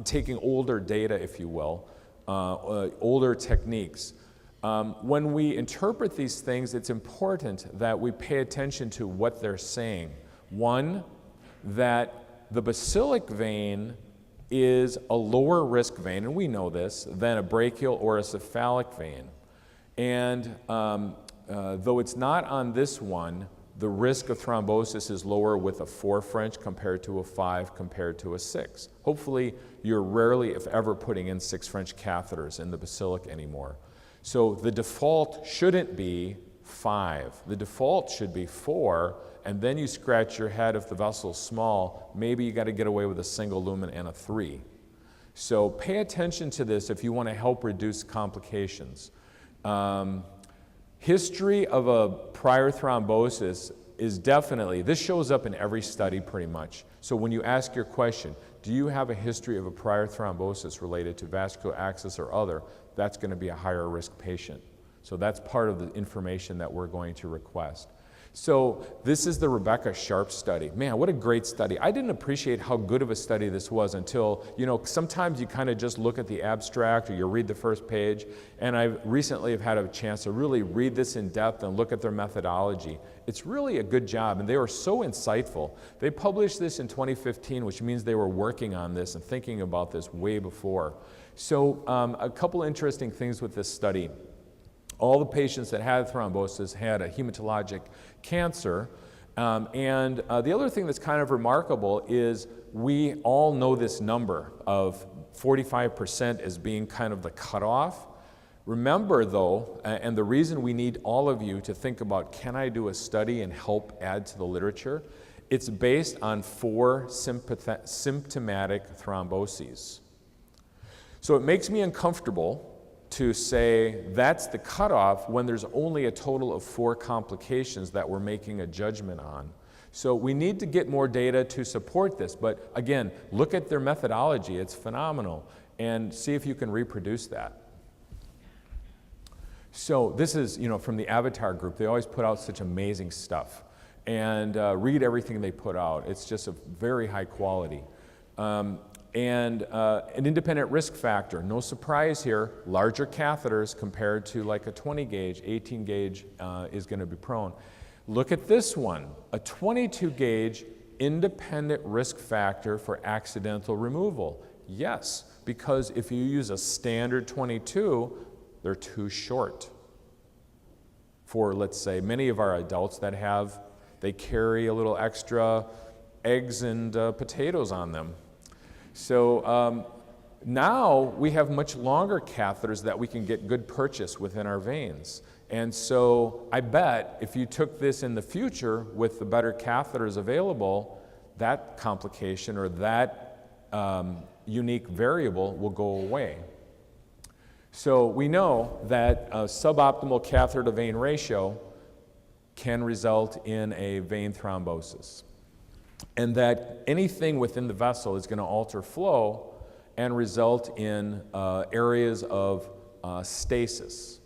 taking older data, if you will, older techniques. When we interpret these things, it's important that we pay attention to what they're saying. One, that the basilic vein is a lower risk vein, and we know this, than a brachial or a cephalic vein. And though it's not on this one, the risk of thrombosis is lower with a 4 French compared to a 5 compared to a 6. Hopefully, you're rarely, if ever, putting in 6 French catheters in the basilic anymore. So the default shouldn't be 5. The default should be 4, and then you scratch your head if the vessel's small. Maybe you got to get away with a single lumen and a 3. So pay attention to this if you want to help reduce complications. History of a prior thrombosis is definitely, this shows up in every study pretty much. So when you ask your question, do you have a history of a prior thrombosis related to vascular access or other, that's going to be a higher risk patient. So that's part of the information that we're going to request. So this is the Rebecca Sharp study. Man, what a great study. I didn't appreciate how good of a study this was until, sometimes you kind of just look at the abstract or you read the first page, and I recently have had a chance to really read this in depth and look at their methodology. It's really a good job, and they were so insightful. They published this in 2015, which means they were working on this and thinking about this way before. So a couple interesting things with this study. All the patients that had thrombosis had a hematologic cancer. And the other thing that's kind of remarkable is we all know this number of 45% as being kind of the cutoff. Remember though, and the reason we need all of you to think about, can I do a study and help add to the literature? It's based on 4 symptomatic thromboses. So it makes me uncomfortable to say that's the cutoff when there's only a total of 4 complications that we're making a judgment on. So we need to get more data to support this, but again, look at their methodology, it's phenomenal, and see if you can reproduce that. So this is, from the Avatar group, they always put out such amazing stuff, and read everything they put out. It's just a very high quality. And an independent risk factor, no surprise here, larger catheters compared to like a 20 gauge, 18 gauge is going to be prone. Look at this one, a 22 gauge independent risk factor for accidental removal. Yes, because if you use a standard 22, they're too short. For, let's say, many of our adults that they carry a little extra eggs and potatoes on them. So now we have much longer catheters that we can get good purchase within our veins. And so I bet if you took this in the future with the better catheters available, that complication or that unique variable will go away. So we know that a suboptimal catheter to vein ratio can result in a vein thrombosis, and that anything within the vessel is going to alter flow and result in areas of stasis.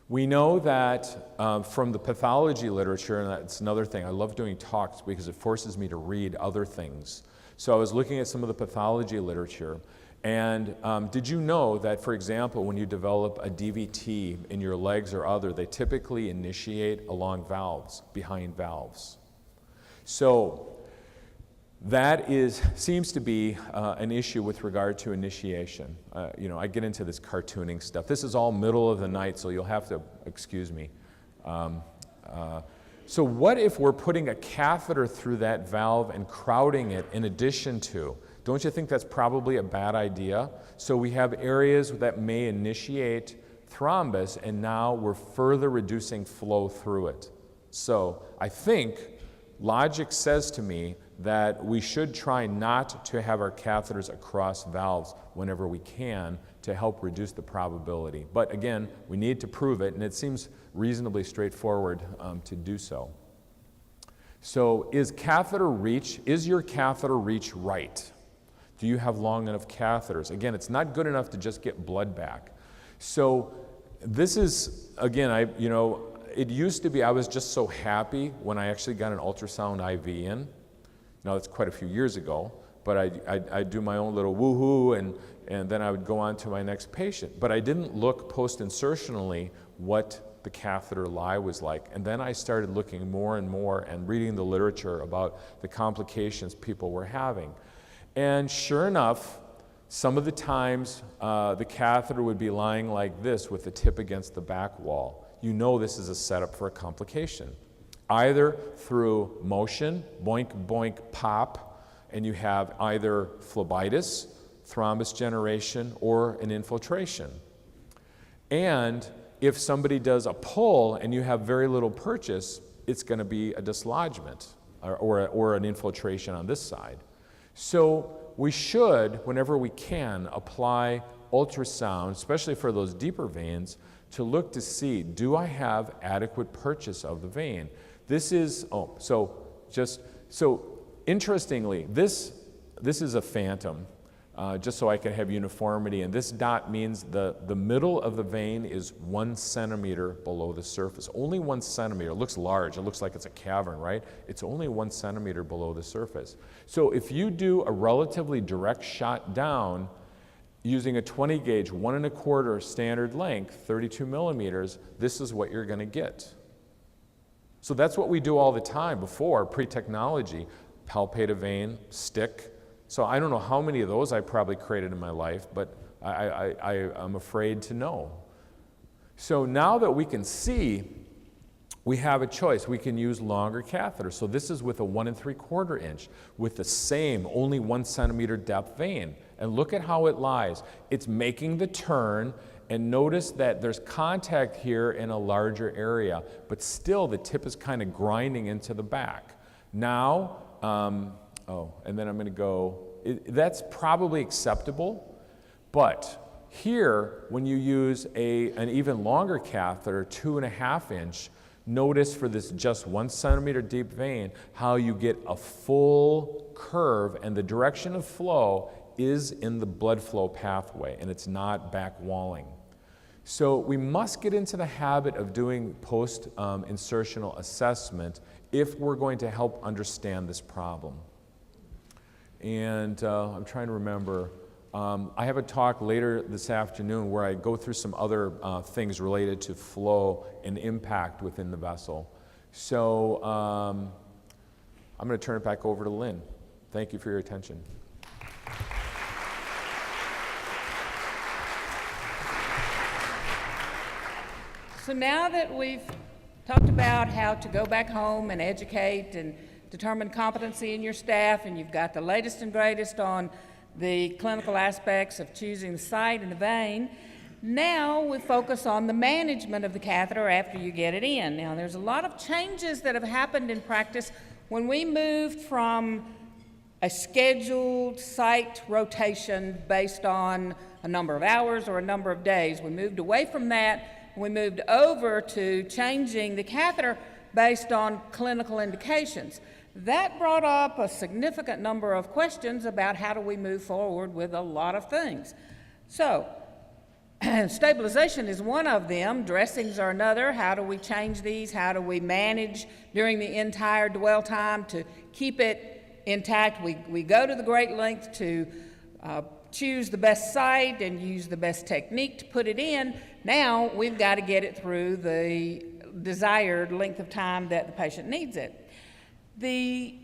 We know that from the pathology literature, and that's another thing, I love doing talks because it forces me to read other things. So I was looking at some of the pathology literature, and did you know that, for example, when you develop a DVT in your legs or other, they typically initiate along valves, behind valves. So that seems to be an issue with regard to initiation. I get into this cartooning stuff. This is all middle of the night, so you'll have to excuse me. So what if we're putting a catheter through that valve and crowding it in addition to? Don't you think that's probably a bad idea? So we have areas that may initiate thrombus, and now we're further reducing flow through it. So I think logic says to me that we should try not to have our catheters across valves whenever we can to help reduce the probability. But again, we need to prove it, and it seems reasonably straightforward to do so. So is your catheter reach right? Do you have long enough catheters? Again, it's not good enough to just get blood back. So this is, again, it used to be I was just so happy when I actually got an ultrasound IV in. Now that's quite a few years ago, but I'd do my own little woohoo and then I would go on to my next patient. But I didn't look post-insertionally what the catheter lie was like. And then I started looking more and more and reading the literature about the complications people were having. And sure enough, some of the times the catheter would be lying like this with the tip against the back wall. You know this is a setup for a complication. Either through motion, boink, boink, pop, and you have either phlebitis, thrombus generation, or an infiltration. And if somebody does a pull and you have very little purchase, it's going to be a dislodgement or an infiltration on this side. So we should, whenever we can, apply ultrasound, especially for those deeper veins, to look to see, do I have adequate purchase of the vein? This is, interestingly, this is a phantom. just so I can have uniformity. And this dot means the middle of the vein is 1 centimeter below the surface. Only 1 centimeter. It looks large. It looks like it's a cavern, right? It's only 1 centimeter below the surface. So if you do a relatively direct shot down using a 20 gauge, 1 1/4 standard length, 32 millimeters, this is what you're going to get. So that's what we do all the time before, pre-technology. Palpate a vein, stick. So I don't know how many of those I probably created in my life, but I'm afraid to know. So now that we can see, we have a choice. We can use longer catheters. So this is with a 1 3/4 inch with the same only 1 centimeter depth vein. And look at how it lies. It's making the turn, and notice that there's contact here in a larger area, but still the tip is kind of grinding into the back. Now, and then I'm going to go, that's probably acceptable, but here, when you use an even longer catheter, 2 1/2 inch, notice for this just 1 centimeter deep vein, how you get a full curve, and the direction of flow is in the blood flow pathway, and it's not back walling. So we must get into the habit of doing post-insertional assessment if we're going to help understand this problem. And I'm trying to remember, I have a talk later this afternoon where I go through some other things related to flow and impact within the vessel. So I'm going to turn it back over to Lynn. Thank you for your attention. So now that we've talked about how to go back home and educate and determine competency in your staff, and you've got the latest and greatest on the clinical aspects of choosing the site and the vein, now we focus on the management of the catheter after you get it in. Now, there's a lot of changes that have happened in practice when we moved from a scheduled site rotation based on a number of hours or a number of days. We moved away from that. We moved over to changing the catheter based on clinical indications. That brought up a significant number of questions about how do we move forward with a lot of things. So, stabilization is one of them, dressings are another. How do we change these? How do we manage during the entire dwell time to keep it intact? We go to the great length to choose the best site and use the best technique to put it in. Now we've got to get it through the desired length of time that the patient needs it. The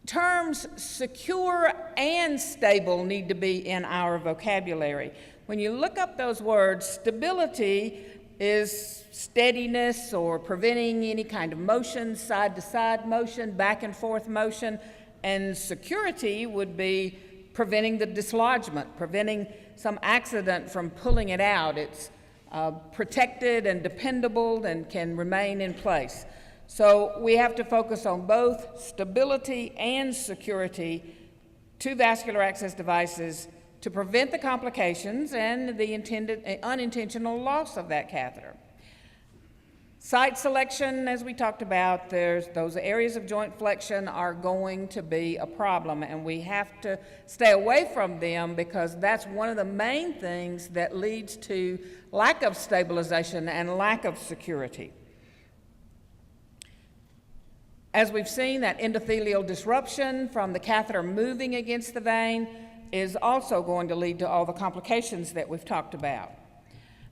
terms secure and stable need to be in our vocabulary. When you look up those words, stability is steadiness or preventing any kind of motion, side-to-side motion, back-and-forth motion, and security would be preventing the dislodgement, preventing some accident from pulling it out. It's protected and dependable and can remain in place. So we have to focus on both stability and security to vascular access devices to prevent the complications and the unintentional loss of that catheter. Site selection, as we talked about, those areas of joint flexion are going to be a problem, and we have to stay away from them because that's one of the main things that leads to lack of stabilization and lack of security. As we've seen, that endothelial disruption from the catheter moving against the vein is also going to lead to all the complications that we've talked about.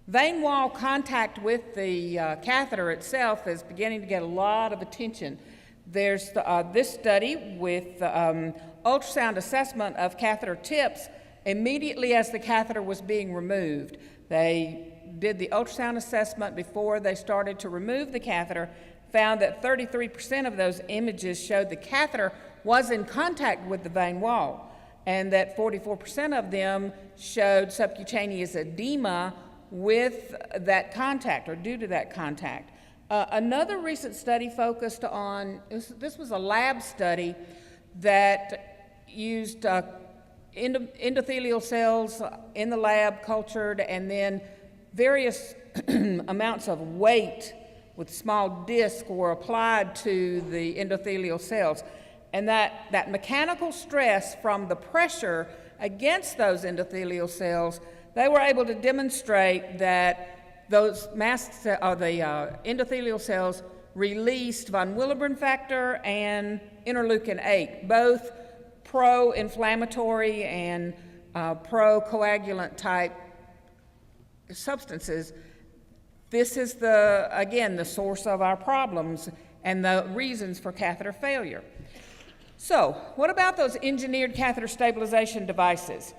Vein wall contact with the catheter itself is beginning to get a lot of attention. There's this study with ultrasound assessment of catheter tips immediately as the catheter was being removed. They did the ultrasound assessment before they started to remove the catheter, found that 33% of those images showed the catheter was in contact with the vein wall, and that 44% of them showed subcutaneous edema with that contact or due to that contact. Another recent study focused on, this was a lab study that used endothelial cells in the lab cultured, and then various amounts of weight with small discs were applied to the endothelial cells. And that mechanical stress from the pressure against those endothelial cells, they were able to demonstrate that those the endothelial cells released von Willebrand factor and interleukin 8, both pro-inflammatory and pro-coagulant type substances. This is again, the source of our problems and the reasons for catheter failure. So, what about those engineered catheter stabilization devices?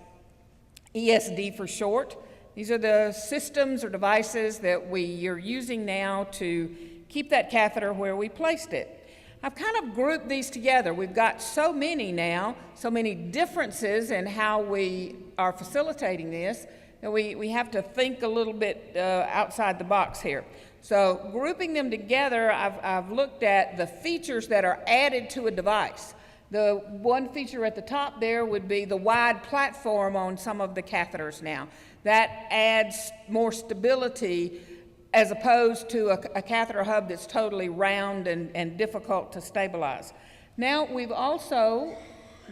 ESD for short. These are the systems or devices that you're using now to keep that catheter where we placed it. I've kind of grouped these together. We've got so many now, so many differences in how we are facilitating this, that we have to think a little bit outside the box here. So grouping them together, I've looked at the features that are added to a device. The one feature at the top there would be the wide platform on some of the catheters now. That adds more stability as opposed to a catheter hub that's totally round and difficult to stabilize. Now we've also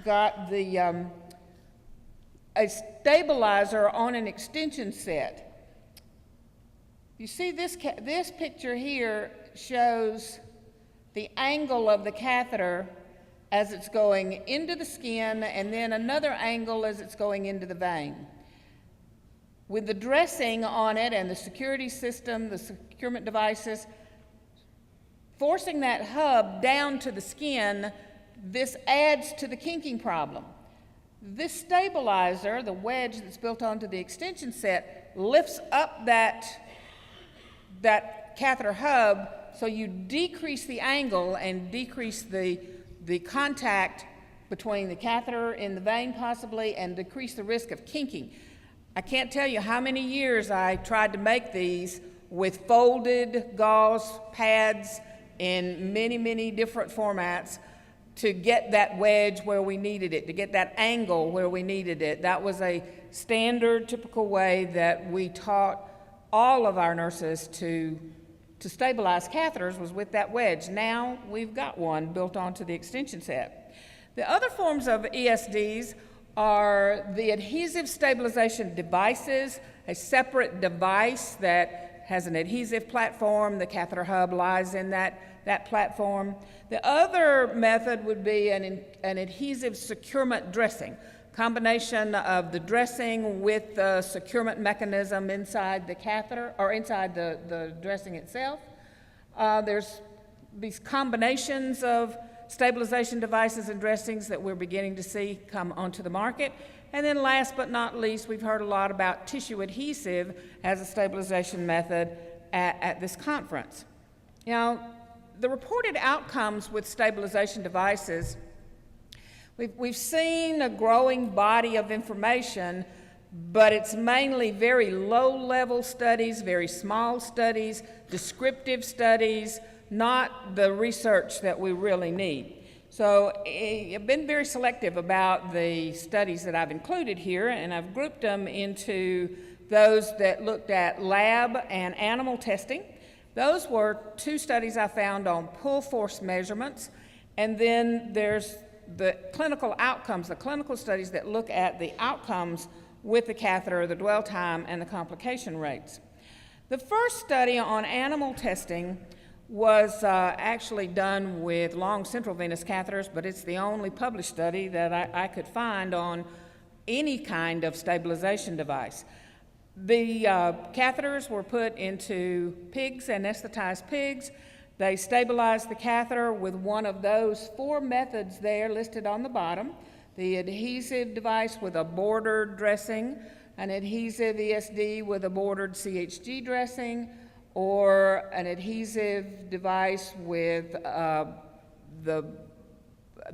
got a stabilizer on an extension set. You see this picture here shows the angle of the catheter as it's going into the skin, and then another angle as it's going into the vein. With the dressing on it and the security system, the securement devices, forcing that hub down to the skin, this adds to the kinking problem. This stabilizer, the wedge that's built onto the extension set, lifts up that catheter hub, so you decrease the angle and decrease the contact between the catheter in the vein possibly, and decrease the risk of kinking. I can't tell you how many years I tried to make these with folded gauze pads in many, many different formats to get that wedge where we needed it, to get that angle where we needed it. That was a standard, typical way that we taught all of our nurses to stabilize catheters, was with that wedge. Now we've got one built onto the extension set. The other forms of ESDs are the adhesive stabilization devices, a separate device that has an adhesive platform. The catheter hub lies in that platform. The other method would be an adhesive securement dressing, combination of the dressing with the securement mechanism inside the catheter, or inside the dressing itself. There's these combinations of stabilization devices and dressings that we're beginning to see come onto the market. And then last but not least, we've heard a lot about tissue adhesive as a stabilization method at this conference. Now, the reported outcomes with stabilization devices, we've seen a growing body of information, but it's mainly very low-level studies, very small studies, descriptive studies, not the research that we really need. So I've been very selective about the studies that I've included here, and I've grouped them into those that looked at lab and animal testing. Those were 2 studies I found on pull force measurements, and then there's the clinical outcomes, the clinical studies that look at the outcomes with the catheter, the dwell time, and the complication rates. The first study on animal testing was actually done with long central venous catheters, but it's the only published study that I could find on any kind of stabilization device. The catheters were put into pigs, anesthetized pigs. They stabilized the catheter with one of those 4 methods there listed on the bottom: the adhesive device with a bordered dressing, an adhesive ESD with a bordered CHG dressing, or an adhesive device with the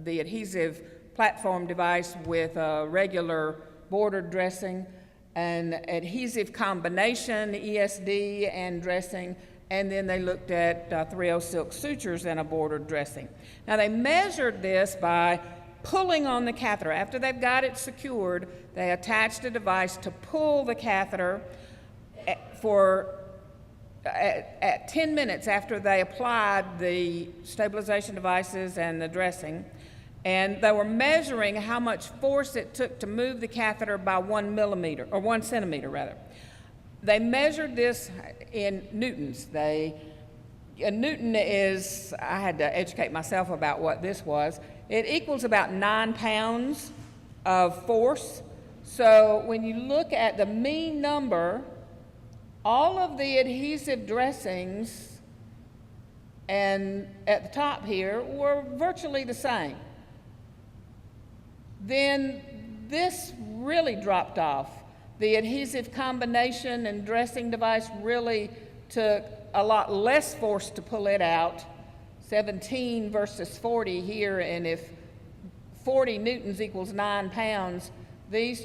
adhesive platform device with a regular bordered dressing, an adhesive combination ESD and dressing, and then they looked at 3/0 silk sutures and a bordered dressing. Now they measured this by pulling on the catheter. After they've got it secured, they attached a device to pull the catheter at 10 minutes after they applied the stabilization devices and the dressing, And they were measuring how much force it took to move the catheter by 1 millimeter, or 1 centimeter rather. They measured this in newtons. A newton is, I had to educate myself about what this was. It equals about 9 pounds of force. So when you look at the mean number, all of the adhesive dressings and at the top here were virtually the same. Then this really dropped off. The adhesive combination and dressing device really took a lot less force to pull it out, 17 versus 40 here, and if 40 newtons equals 9 pounds, these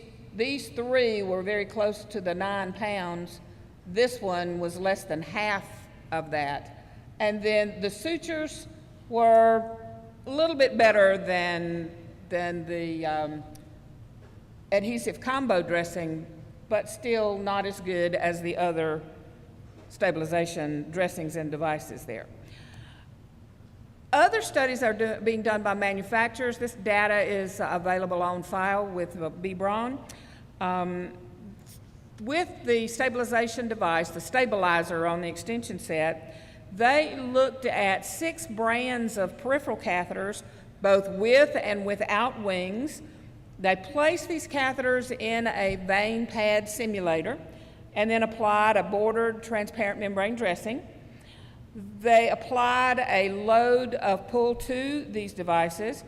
three were very close to the 9 pounds. This one was less than half of that. And then the sutures were a little bit better than the adhesive combo dressing, but still not as good as the other stabilization dressings and devices there. Other studies are being done by manufacturers. This data is available on file with B. Braun. With the stabilization device, the stabilizer on the extension set, they looked at 6 brands of peripheral catheters, both with and without wings. They placed these catheters in a vein pad simulator and then applied a bordered transparent membrane dressing. They applied a load of pull to these devices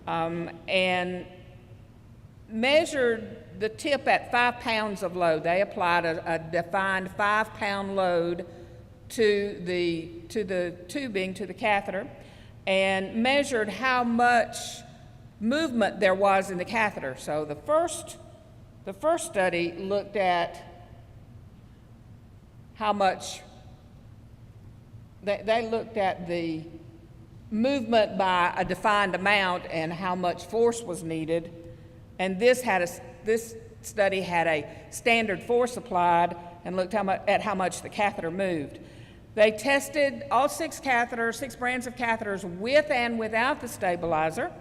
and measured the tip at 5 pounds of load. They applied a defined 5-pound load to the tubing, to the catheter, and measured how much movement there was in the catheter. So the first study looked at how much, they looked at the movement by a defined amount and how much force was needed. And this study had a standard force applied and looked at how much the catheter moved. They tested all 6 brands of catheters with and without the stabilizer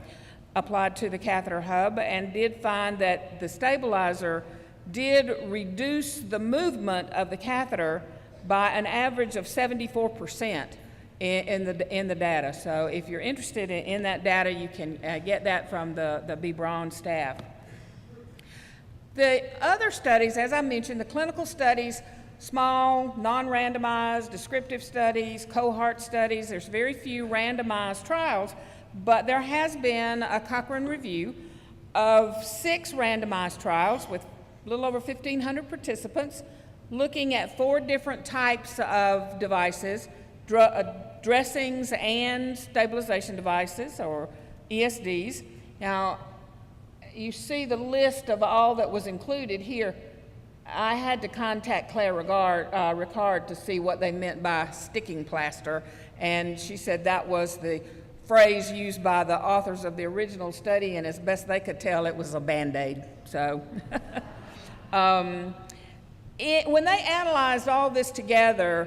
applied to the catheter hub, and did find that the stabilizer did reduce the movement of the catheter by an average of 74% in the data. So if you're interested in that data, you can get that from the B. Braun staff. The other studies, as I mentioned, the clinical studies, small, non-randomized, descriptive studies, cohort studies. There's very few randomized trials, but there has been a Cochrane review of 6 randomized trials with a little over 1,500 participants, looking at 4 different types of devices, dressings and stabilization devices, or ESDs. Now, you see the list of all that was included here. I had to contact Claire Ricard to see what they meant by sticking plaster, and she said that was the phrase used by the authors of the original study, and as best they could tell, it was a Band-Aid. So, when they analyzed all this together,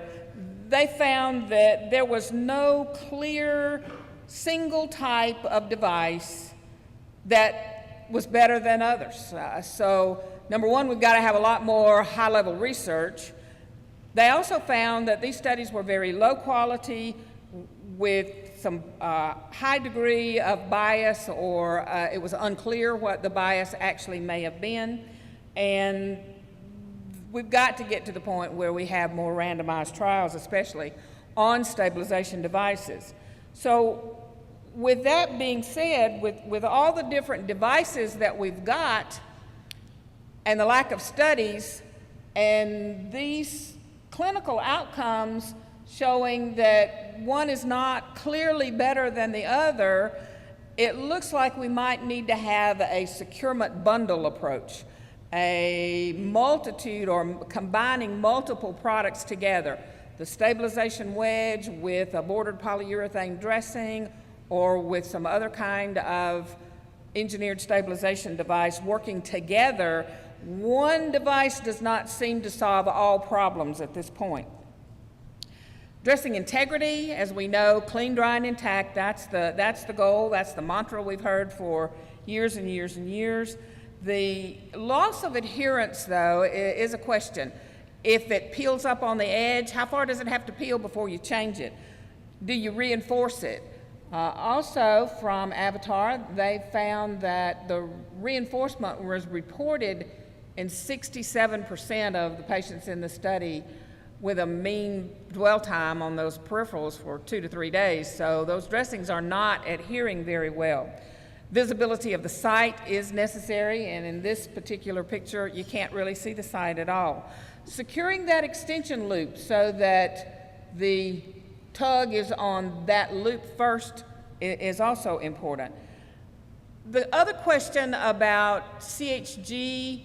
they found that there was no clear single type of device that was better than others. So, number one, we've got to have a lot more high-level research. They also found that these studies were very low quality with some high degree of bias, or it was unclear what the bias actually may have been. And we've got to get to the point where we have more randomized trials, especially on stabilization devices. So with that being said, with all the different devices that we've got and the lack of studies and these clinical outcomes showing that one is not clearly better than the other, it looks like we might need to have a securement bundle approach, a multitude or combining multiple products together, the stabilization wedge with a bordered polyurethane dressing or with some other kind of engineered stabilization device working together. One device does not seem to solve all problems at this point. Dressing integrity, as we know, clean, dry, and intact, that's the goal, that's the mantra we've heard for years and years and years. The loss of adherence, though, is a question. If it peels up on the edge, how far does it have to peel before you change it? Do you reinforce it? Also, from Avatar, they found that the reinforcement was reported in 67% of the patients in the study with a mean dwell time on those peripherals for 2 to 3 days. So those dressings are not adhering very well. Visibility of the site is necessary, and in this particular picture, you can't really see the site at all. Securing that extension loop so that the tug is on that loop first is also important. The other question about CHG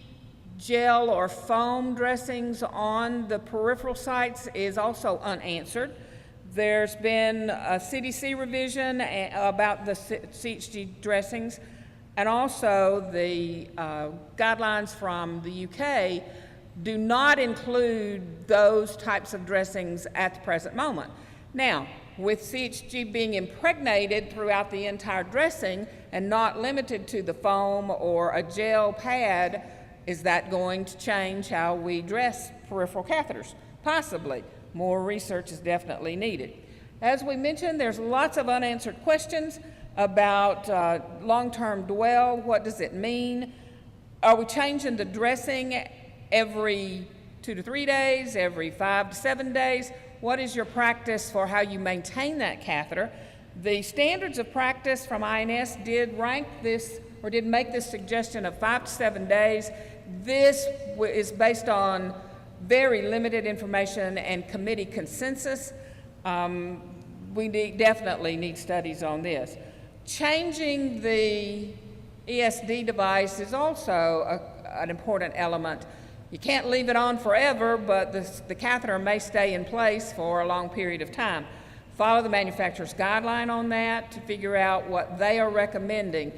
gel or foam dressings on the peripheral sites is also unanswered. There's been a CDC revision about the CHG dressings, and also the guidelines from the UK do not include those types of dressings at the present moment. Now, with CHG being impregnated throughout the entire dressing and not limited to the foam or a gel pad, is that going to change how we dress peripheral catheters? Possibly. More research is definitely needed. As we mentioned, there's lots of unanswered questions about long-term dwell. What does it mean? Are we changing the dressing every 2 to 3 days, every 5 to 7 days? What is your practice for how you maintain that catheter? The standards of practice from INS did rank this, or did make this suggestion of 5 to 7 days. This is based on very limited information and committee consensus. We definitely need studies on this. Changing the ESD device is also an important element. You can't leave it on forever, but the catheter may stay in place for a long period of time. Follow the manufacturer's guideline on that to figure out what they are recommending.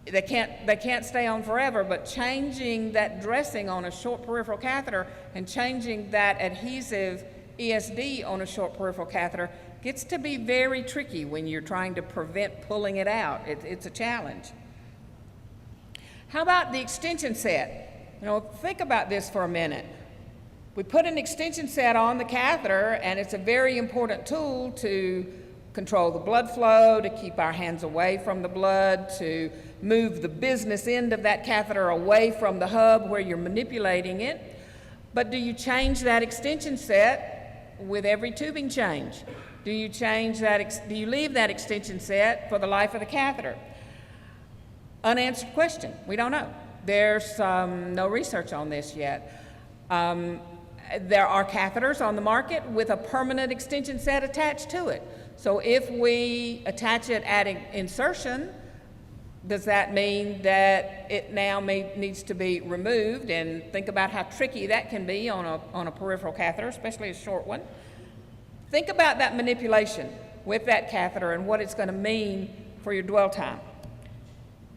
They can't stay on forever, but changing that dressing on a short peripheral catheter and changing that adhesive ESD on a short peripheral catheter gets to be very tricky when you're trying to prevent pulling it out. It's a challenge. How about the extension set? You know, think about this for a minute. We put an extension set on the catheter, and it's a very important tool to control the blood flow, to keep our hands away from the blood, to move the business end of that catheter away from the hub where you're manipulating it. But do you change that extension set with every tubing change? Do you change that? Do you leave that extension set for the life of the catheter? Unanswered question. We don't know. There's no research on this yet. There are catheters on the market with a permanent extension set attached to it. So if we attach it at insertion, does that mean that it now needs to be removed? And think about how tricky that can be on a peripheral catheter, especially a short one. Think about that manipulation with that catheter and what it's going to mean for your dwell time.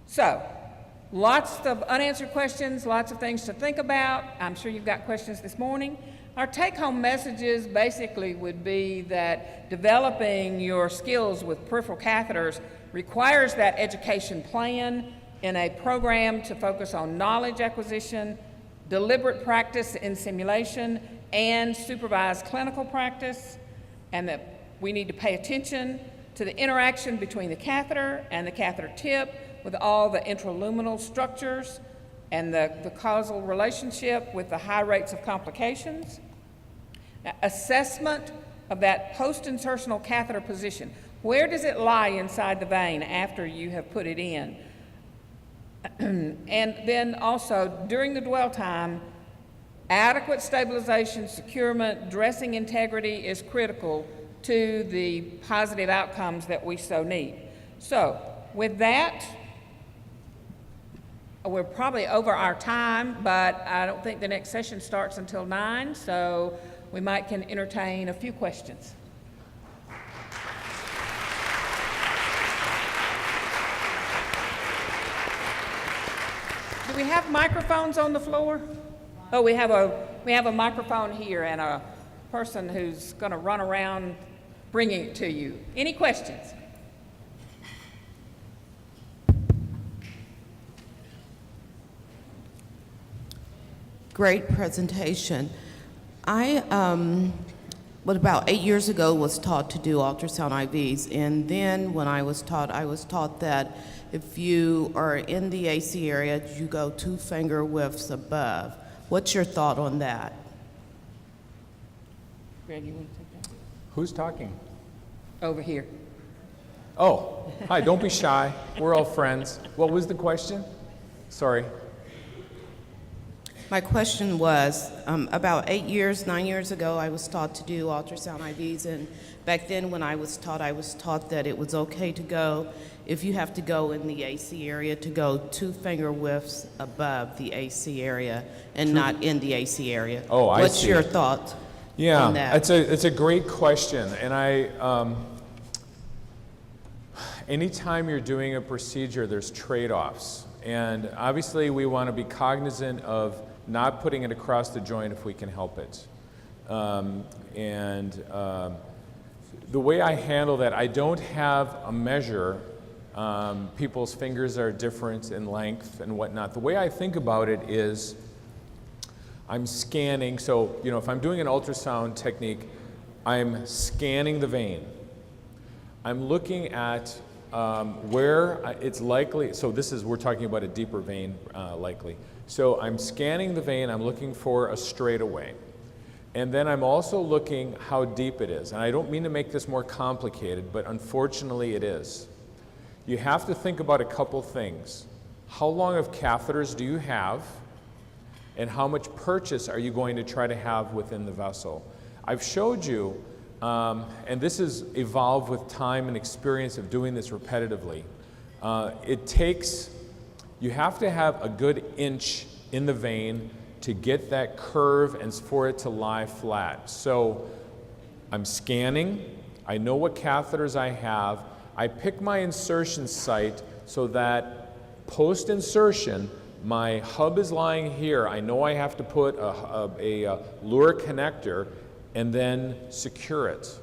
So, lots of unanswered questions, lots of things to think about. I'm sure you've got questions this morning. Our take-home messages basically would be that developing your skills with peripheral catheters requires that education plan in a program to focus on knowledge acquisition, deliberate practice in simulation, and supervised clinical practice, and that we need to pay attention to the interaction between the catheter and the catheter tip with all the intraluminal structures and the causal relationship with the high rates of complications. Now, assessment of that post-insertional catheter position. Where does it lie inside the vein after you have put it in? And then also, during the dwell time, adequate stabilization, securement, dressing integrity is critical to the positive outcomes that we so need. So, with that, we're probably over our time, but I don't think the next session starts until 9, so we can entertain a few questions. Do we have microphones on the floor? Oh, we have a microphone here and person who's going to run around bringing it to you. Any questions? Great presentation. I, about 8 years ago, was taught to do ultrasound IVs, and then when I was taught that if you are in the AC area, you go 2 finger widths above. What's your thought on that? Greg, you want to take that? Who's talking? Over here. Oh, hi, don't be shy. We're all friends. What was the question? Sorry. My question was, about 9 years ago, I was taught to do ultrasound IVs, and back then when I was taught that it was okay to go, if you have to go in the AC area, to go 2 finger widths above the AC area and not in the AC area. Oh, I see. What's your thought on that? It's a great question, and anytime you're doing a procedure, there's trade-offs, and obviously we want to be cognizant of not putting it across the joint if we can help it. The way I handle that, I don't have a measure. People's fingers are different in length and whatnot. The way I think about it is I'm scanning, so if I'm doing an ultrasound technique, I'm scanning the vein. I'm looking at where it's likely, so we're talking about a deeper vein likely. So I'm scanning the vein, I'm looking for a straightaway. And then I'm also looking how deep it is. And I don't mean to make this more complicated, but unfortunately it is. You have to think about a couple things. How long of catheters do you have? And how much purchase are you going to try to have within the vessel? I've showed you, and this has evolved with time and experience of doing this repetitively. You have to have a good inch in the vein to get that curve and for it to lie flat. So I'm scanning, I know what catheters I have, I pick my insertion site so that post-insertion, my hub is lying here. I know I have to put a lure connector and then secure it.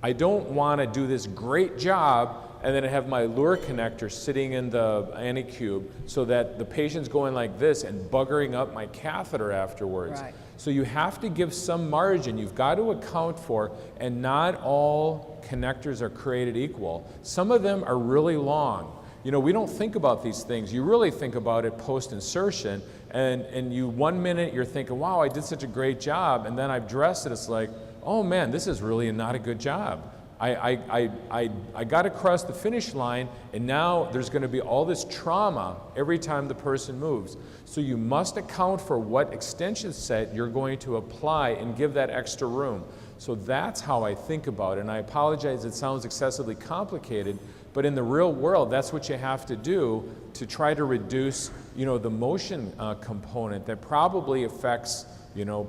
I don't want to do this great job and then I have my lure connector sitting in the anycube so that the patient's going like this and buggering up my catheter afterwards. Right. So you have to give some margin. You've got to account for, and not all connectors are created equal. Some of them are really long. We don't think about these things. You really think about it post-insertion, and you 1 minute you're thinking, wow, I did such a great job, and then I've dressed it, it's like, oh man, this is really not a good job. I got across the finish line, and now there's going to be all this trauma every time the person moves. So you must account for what extension set you're going to apply and give that extra room. So that's how I think about it, and I apologize it sounds excessively complicated, but in the real world, that's what you have to do to try to reduce, the motion component that probably affects,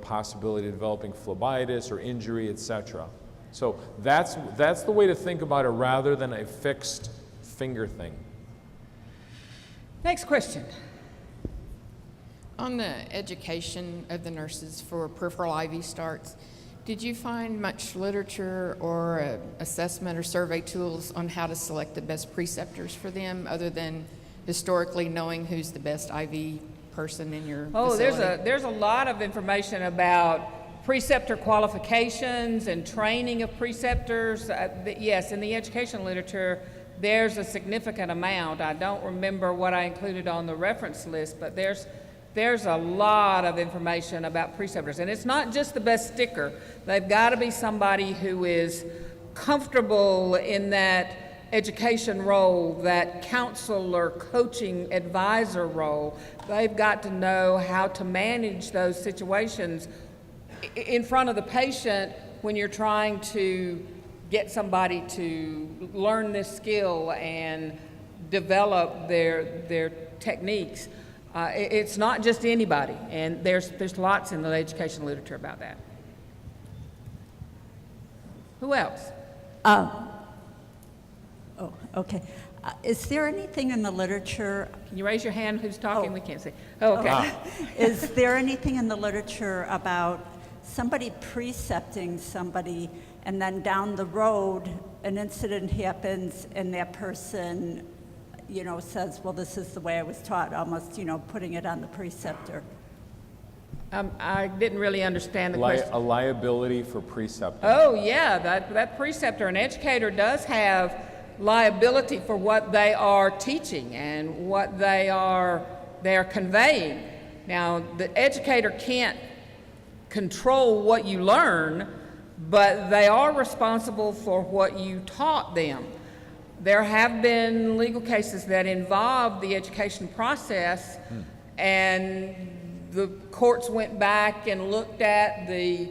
possibility of developing phlebitis or injury, etc. So that's the way to think about it rather than a fixed finger thing. Next question. On the education of the nurses for peripheral IV starts, did you find much literature or assessment or survey tools on how to select the best preceptors for them other than historically knowing who's the best IV person in your facility? There's a lot of information about preceptor qualifications and training of preceptors. Yes, in the education literature, there's a significant amount. I don't remember what I included on the reference list, but there's a lot of information about preceptors. And it's not just the best sticker. They've got to be somebody who is comfortable in that education role, that counselor, coaching, advisor role. They've got to know how to manage those situations in front of the patient when you're trying to get somebody to learn this skill and develop their techniques. It's not just anybody, and there's lots in the education literature about that. Who else? Okay. Is there anything in the literature? Can you raise your hand? Who's talking? We can't see. Oh, okay. Is there anything in the literature about somebody precepting somebody, and then down the road, an incident happens, and that person, says, well, this is the way I was taught, almost, putting it on the preceptor. I didn't really understand the question. A liability for preceptor. Oh, yeah, that preceptor, an educator does have liability for what they are teaching and what they are conveying. Now, the educator can't control what you learn, but they are responsible for what you taught them. There have been legal cases that involve the education process, and the courts went back and looked at the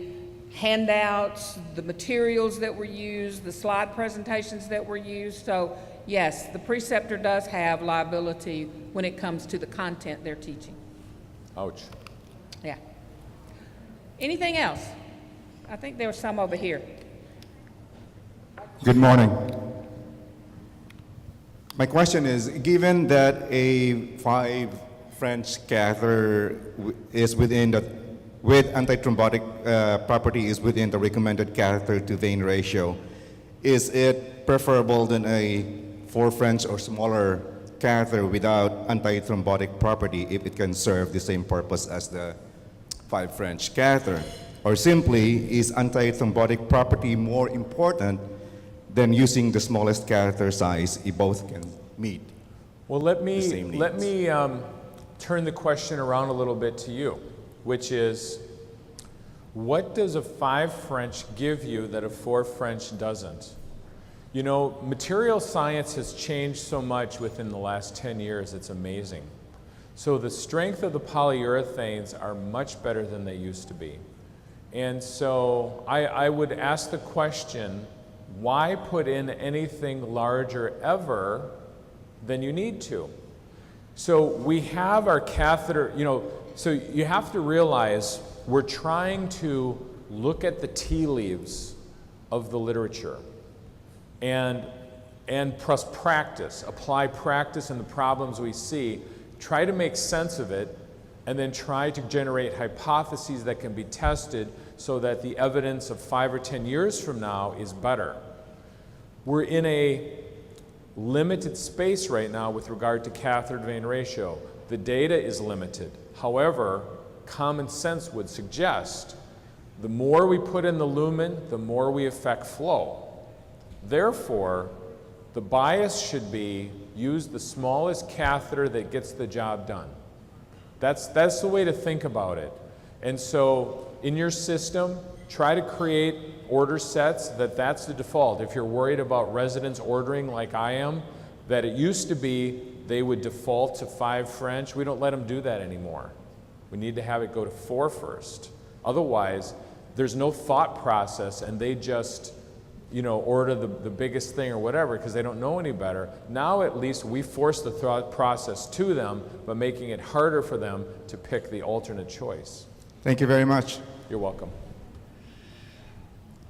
handouts, the materials that were used, the slide presentations that were used. So yes, the preceptor does have liability when it comes to the content they're teaching. Ouch. Yeah. Anything else? I think there was some over here. Good morning. My question is, given that a 5 French catheter is with antithrombotic property is within the recommended catheter to vein ratio, is it preferable than a 4 French or smaller catheter without antithrombotic property if it can serve the same purpose as the 5 French catheter? Or simply, is antithrombotic property more important than using the smallest catheter size if both can meet? Well, let same me turn the question around a little bit to you, which is, what does a 5 French give you that a 4 French doesn't? You know, material science has changed so much within the last 10 years, it's amazing. So the strength of the polyurethanes are much better than they used to be. And so I would ask the question, why put in anything larger ever than you need to? So we have our catheter, so you have to realize we're trying to look at the tea leaves of the literature and plus practice, apply practice in the problems we see, try to make sense of it, and then try to generate hypotheses that can be tested so that the evidence of 5 or 10 years from now is better. We're in a limited space right now with regard to catheter to vein ratio. The data is limited. However, common sense would suggest the more we put in the lumen, the more we affect flow. Therefore, the bias should be use the smallest catheter that gets the job done. That's the way to think about it. And so in your system, try to create order sets that's the default. If you're worried about residents ordering like I am, that it used to be they would default to 5 French, we don't let them do that anymore. We need to have it go to 4 first. Otherwise, there's no thought process and they just, order the biggest thing or whatever because they don't know any better. Now at least we force the thought process to them by making it harder for them to pick the alternate choice. Thank you very much. You're welcome.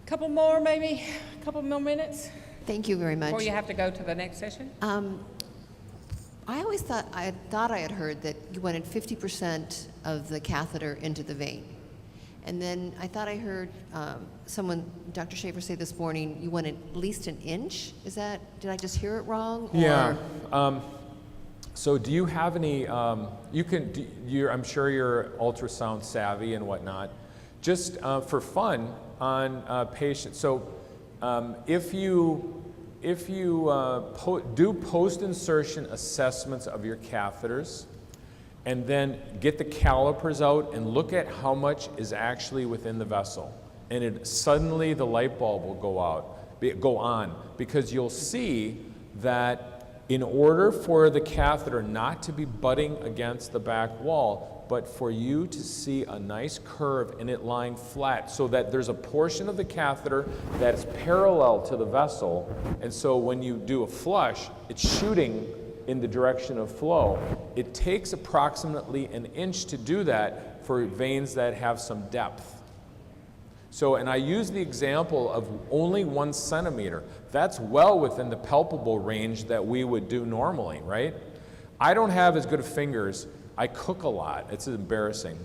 Couple more, maybe? A couple more minutes Thank you very much. before you have to go to the next session? I always thought I had heard that you wanted 50% of the catheter into the vein. And then I thought I heard someone, Dr. Schaefer, say this morning, you wanted at least an inch. Did I just hear it wrong? Or? Yeah. So do you have any, I'm sure you're ultrasound savvy and whatnot. Just for fun on patients. So if you do post-insertion assessments of your catheters and then get the calipers out and look at how much is actually within the vessel, and suddenly the light bulb will go on, because you'll see that in order for the catheter not to be butting against the back wall, but for you to see a nice curve and it lying flat so that there's a portion of the catheter that's parallel to the vessel, and so when you do a flush, it's shooting in the direction of flow. It takes approximately an inch to do that for veins that have some depth. So, and I use the example of only 1 centimeter. That's well within the palpable range that we would do normally, right? I don't have as good of fingers. I cook a lot. It's embarrassing.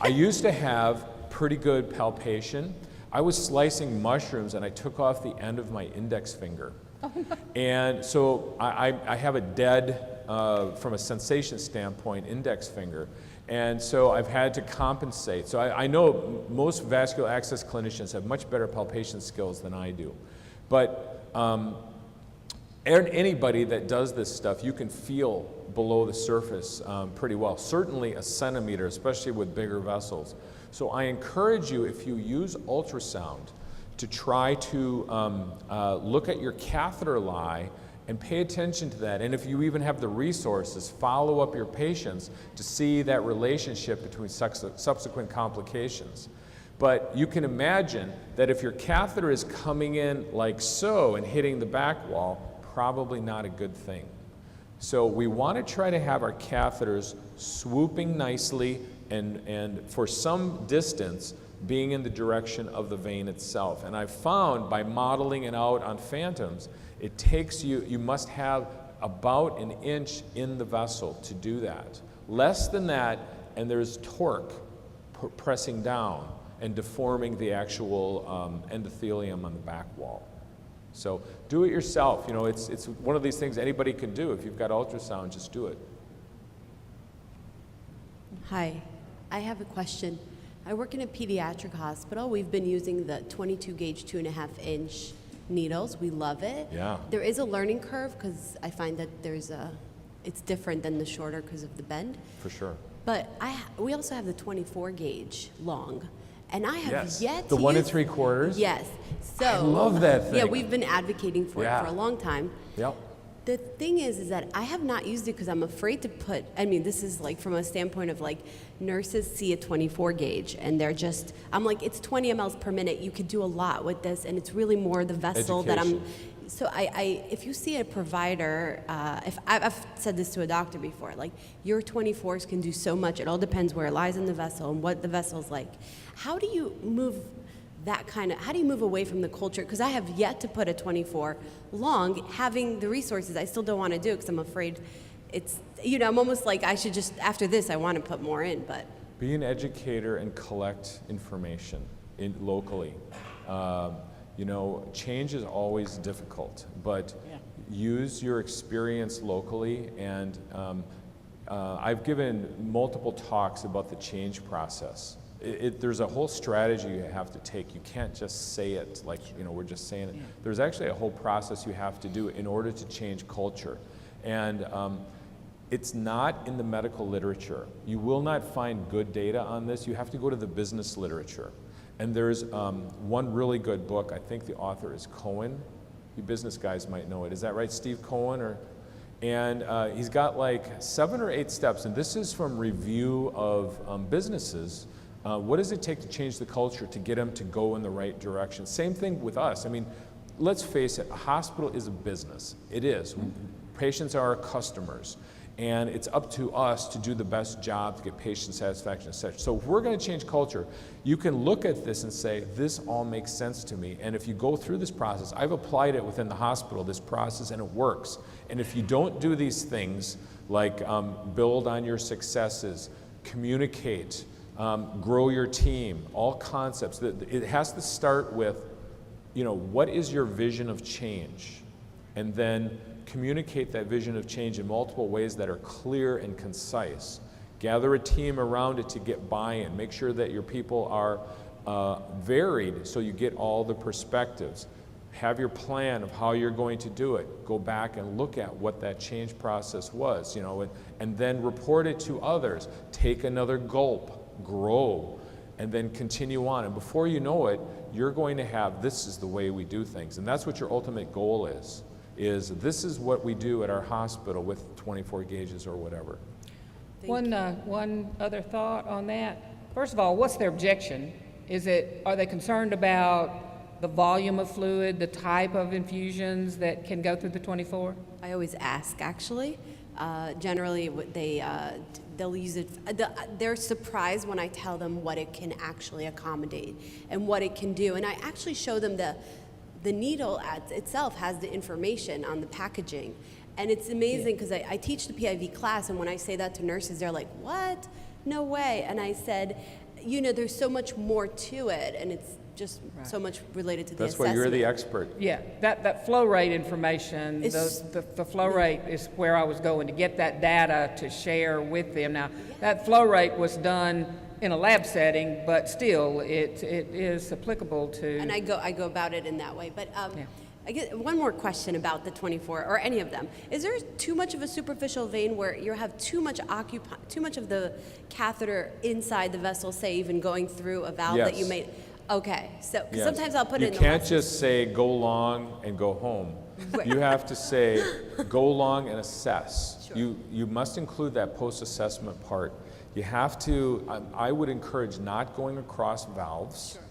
I used to have pretty good palpation. I was slicing mushrooms and I took off the end of my index finger. And so I have a dead, from a sensation standpoint, index finger. And so I've had to compensate. So I know most vascular access clinicians have much better palpation skills than I do. But anybody that does this stuff, you can feel below the surface pretty well. Certainly a centimeter, especially with bigger vessels. So I encourage you, if you use ultrasound, to try to look at your catheter lie and pay attention to that. And if you even have the resources, follow up your patients to see that relationship between subsequent complications. But you can imagine that if your catheter is coming in like so and hitting the back wall, probably not a good thing. So we want to try to have our catheters swooping nicely and for some distance being in the direction of the vein itself. And I've found by modeling it out on phantoms, it takes you must have about an inch in the vessel to do that. Less than that, and there's torque pressing down and deforming the actual endothelium on the back wall. So do it yourself. You know, it's one of these things anybody can do. If you've got ultrasound, just do it. Hi, I have a question. I work in a pediatric hospital. We've been using the 22 gauge 2.5-inch needles. We love it. Yeah. There is a learning curve because I find that it's different than the shorter because of the bend. For sure. But we also have the 24 gauge long. And I have Yes. yet The to 1 use, 3/4. Yes. So I love that thing. Yeah, we've been advocating for Yeah. it for a long time. Yep. The thing is that I have not used it because I'm afraid to put, I mean, this is like from a standpoint of like nurses see a 24 gauge and they're just, I'm like, it's 20 mLs per minute. You could do a lot with this and it's really more the vessel that I'm, so if you see a provider, if I've said this to a doctor before, like your 24s can do so much. It all depends where it lies in the vessel and what the vessel's like. How do you move how do you move away from the culture? Because I have yet to put a 24 long, having the resources, I still don't want to do it because I'm afraid it's, you know, I'm almost like I should just, after this, I want to put more in, but. Be an educator and collect information locally. You know, change is always difficult, but use your experience locally. And I've given multiple talks about the change process. There's a whole strategy you have to take. You can't just say it like, you know, we're just saying it. There's actually a whole process you have to do in order to change culture. And it's not in the medical literature. You will not find good data on this. You have to go to the business literature. And there's one really good book. I think the author is Cohen. You business guys might know it. Is that right, Steve Cohen? And he's got like 7 or 8 steps. And this is from review of businesses. What does it take to change the culture to get them to go in the right direction? Same thing with us. I mean, let's face it, a hospital is a business. It is. Patients are our customers. And it's up to us to do the best job to get patient satisfaction, etc. So if we're going to change culture, you can look at this and say, this all makes sense to me. And if you go through this process, I've applied it within the hospital, this process, and it works. And if you don't do these things, like build on your successes, communicate, grow your team, all concepts. It has to start with, you know, what is your vision of change? And then communicate that vision of change in multiple ways that are clear and concise. Gather a team around it to get buy-in. Make sure that your people are varied so you get all the perspectives. Have your plan of how you're going to do it. Go back and look at what that change process was, you know, and then report it to others. Take another gulp. Grow, and then continue on. And before you know it, you're going to have, this is the way we do things. And that's what your ultimate goal is this is what we do at our hospital with 24 gauges or whatever. One other thought on that. First of all, what's their objection? Are they concerned about the volume of fluid, the type of infusions that can go through the 24? I always ask, actually. Generally, they'll use it. They're surprised when I tell them what it can actually accommodate and what it can do. And I actually show them the needle itself has the information on the packaging. And it's amazing because I teach the PIV class, and when I say that to nurses, they're like, what? No way. And I said, there's so much more to it, and it's just so much related to the That's assessment. why you're the expert. Yeah, that flow rate information, It's- the flow rate is where I was going to get that data to share with them. Now, that flow rate was done in a lab setting, but still, it is applicable to. And I go about it in that way. But Yeah. I get one more question about the 24 or any of them. Is there too much of a superficial vein where you have too much of the catheter inside the vessel, say even going through a valve that you Yes. made? Okay, so 'cause Yes. sometimes I'll put you it in the can't lessons. just say go long and go home. You have to say go long and assess. Sure. You must include that post-assessment part. You have to, I would encourage not going across valves. Sure.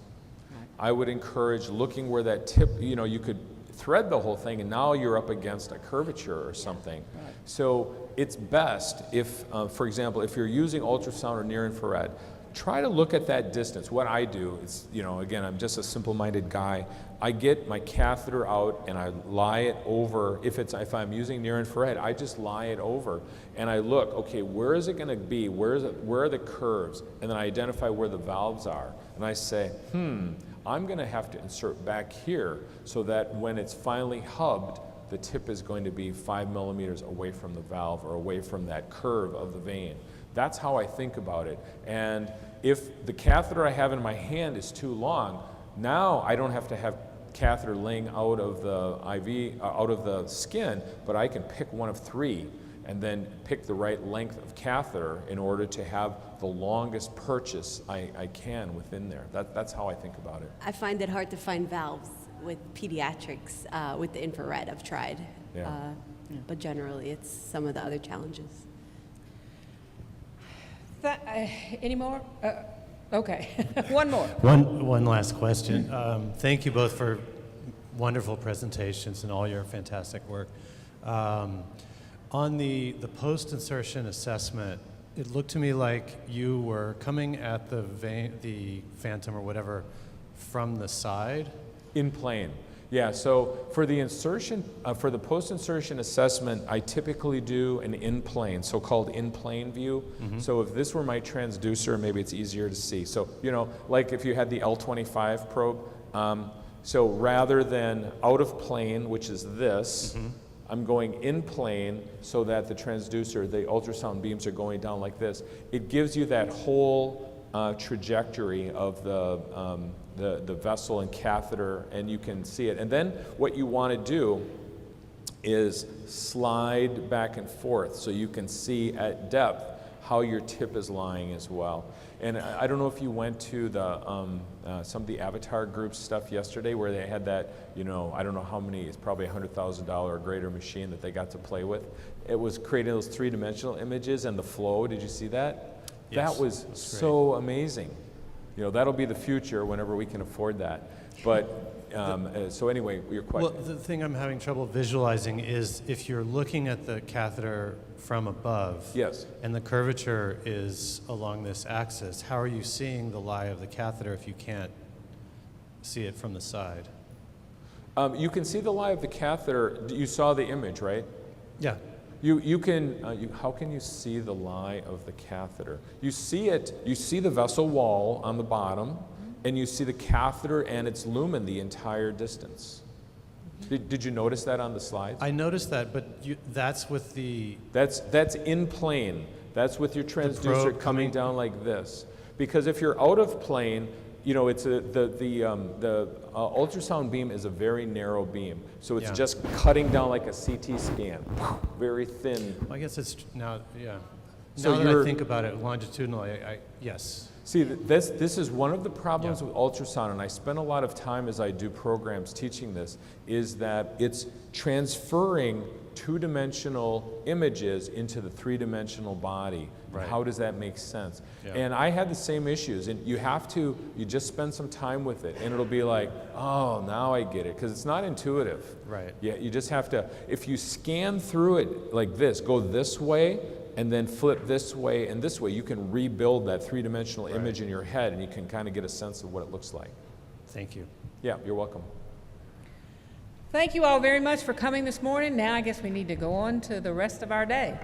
I would encourage looking where that tip, you could thread the whole thing and now you're up against a curvature or something. So it's best if, for example, if you're using ultrasound or near infrared, try to look at that distance. What I do is, again, I'm just a simple-minded guy. I get my catheter out and I lie it over. If I'm using near infrared, I just lie it over and I look. Okay, where is it going to be? Where are the curves? And then I identify where the valves are. And I say, I'm going to have to insert back here so that when it's finally hubbed, the tip is going to be 5 millimeters away from the valve or away from that curve of the vein. That's how I think about it. And if the catheter I have in my hand is too long, now I don't have to have catheter laying out of the IV, out of the skin, but I can pick one of 3 and then pick the right length of catheter in order to have the longest purchase I can within there. That's how I think about it. I find it hard to find valves with pediatrics with the infrared. I've tried, Yeah. but generally it's some of the other challenges. Any more? Okay, one more. One last question. Thank you both for wonderful presentations and all your fantastic work. On the post-insertion assessment, it looked to me like you were coming at the phantom or whatever from the side. In plane. Yeah, so for the insertion, for the post-insertion assessment, I typically do an in-plane, so-called in-plane view. So if this were my transducer, maybe it's easier to see. So, like if you had the L25 probe, so rather than out of plane, which is this, I'm going in plane so that the transducer, the ultrasound beams are going down like this. It gives you that whole trajectory of the vessel and catheter, and you can see it. And then what you want to do is slide back and forth so you can see at depth how your tip is lying as well. And I don't know if you went to some of the Avatar group stuff yesterday where they had that, I don't know how many, it's probably $100,000 or greater machine that they got to play with. It was creating those 3-dimensional images and the flow. Did you see that? Yes, that was so amazing. That'll be the future whenever we can afford that. But so anyway, your question. Well, the thing I'm having trouble visualizing is if you're looking at the catheter from above, Yes. and the curvature is along this axis, how are you seeing the lie of the catheter if you can't see it from the side? You can see the lie of the catheter. You saw the image, right? Yeah. You can, how can you see the lie of the catheter? You see it, you see the vessel wall on the bottom, and you see the catheter and its lumen the entire distance. Did you notice that on the slides? I noticed that, but that's with the... That's in plane. That's with your transducer probe coming down like this. Because if you're out of plane, it's the ultrasound beam is a very narrow beam, so it's just cutting down like a CT scan, very thin. I guess it's now, yeah. So Now that I think about it longitudinally, yes. See, this is one of the problems with ultrasound, and I spend a lot of time as I do programs teaching this, is that it's transferring 2-dimensional images into the 3-dimensional body. Right. How does that make sense? Yeah. And I had the same issues, and you just spend some time with it, and it'll be like, oh, now I get it, because it's not intuitive. Right. Yeah, you just have to, if you scan through it like this, go this way, and then flip this way and this way, you can rebuild that 3-dimensional image in your head, and you can kind of get a sense of what it looks like. Thank you. Yeah, you're welcome. Thank you all very much for coming this morning. Now I guess we need to go on to the rest of our day.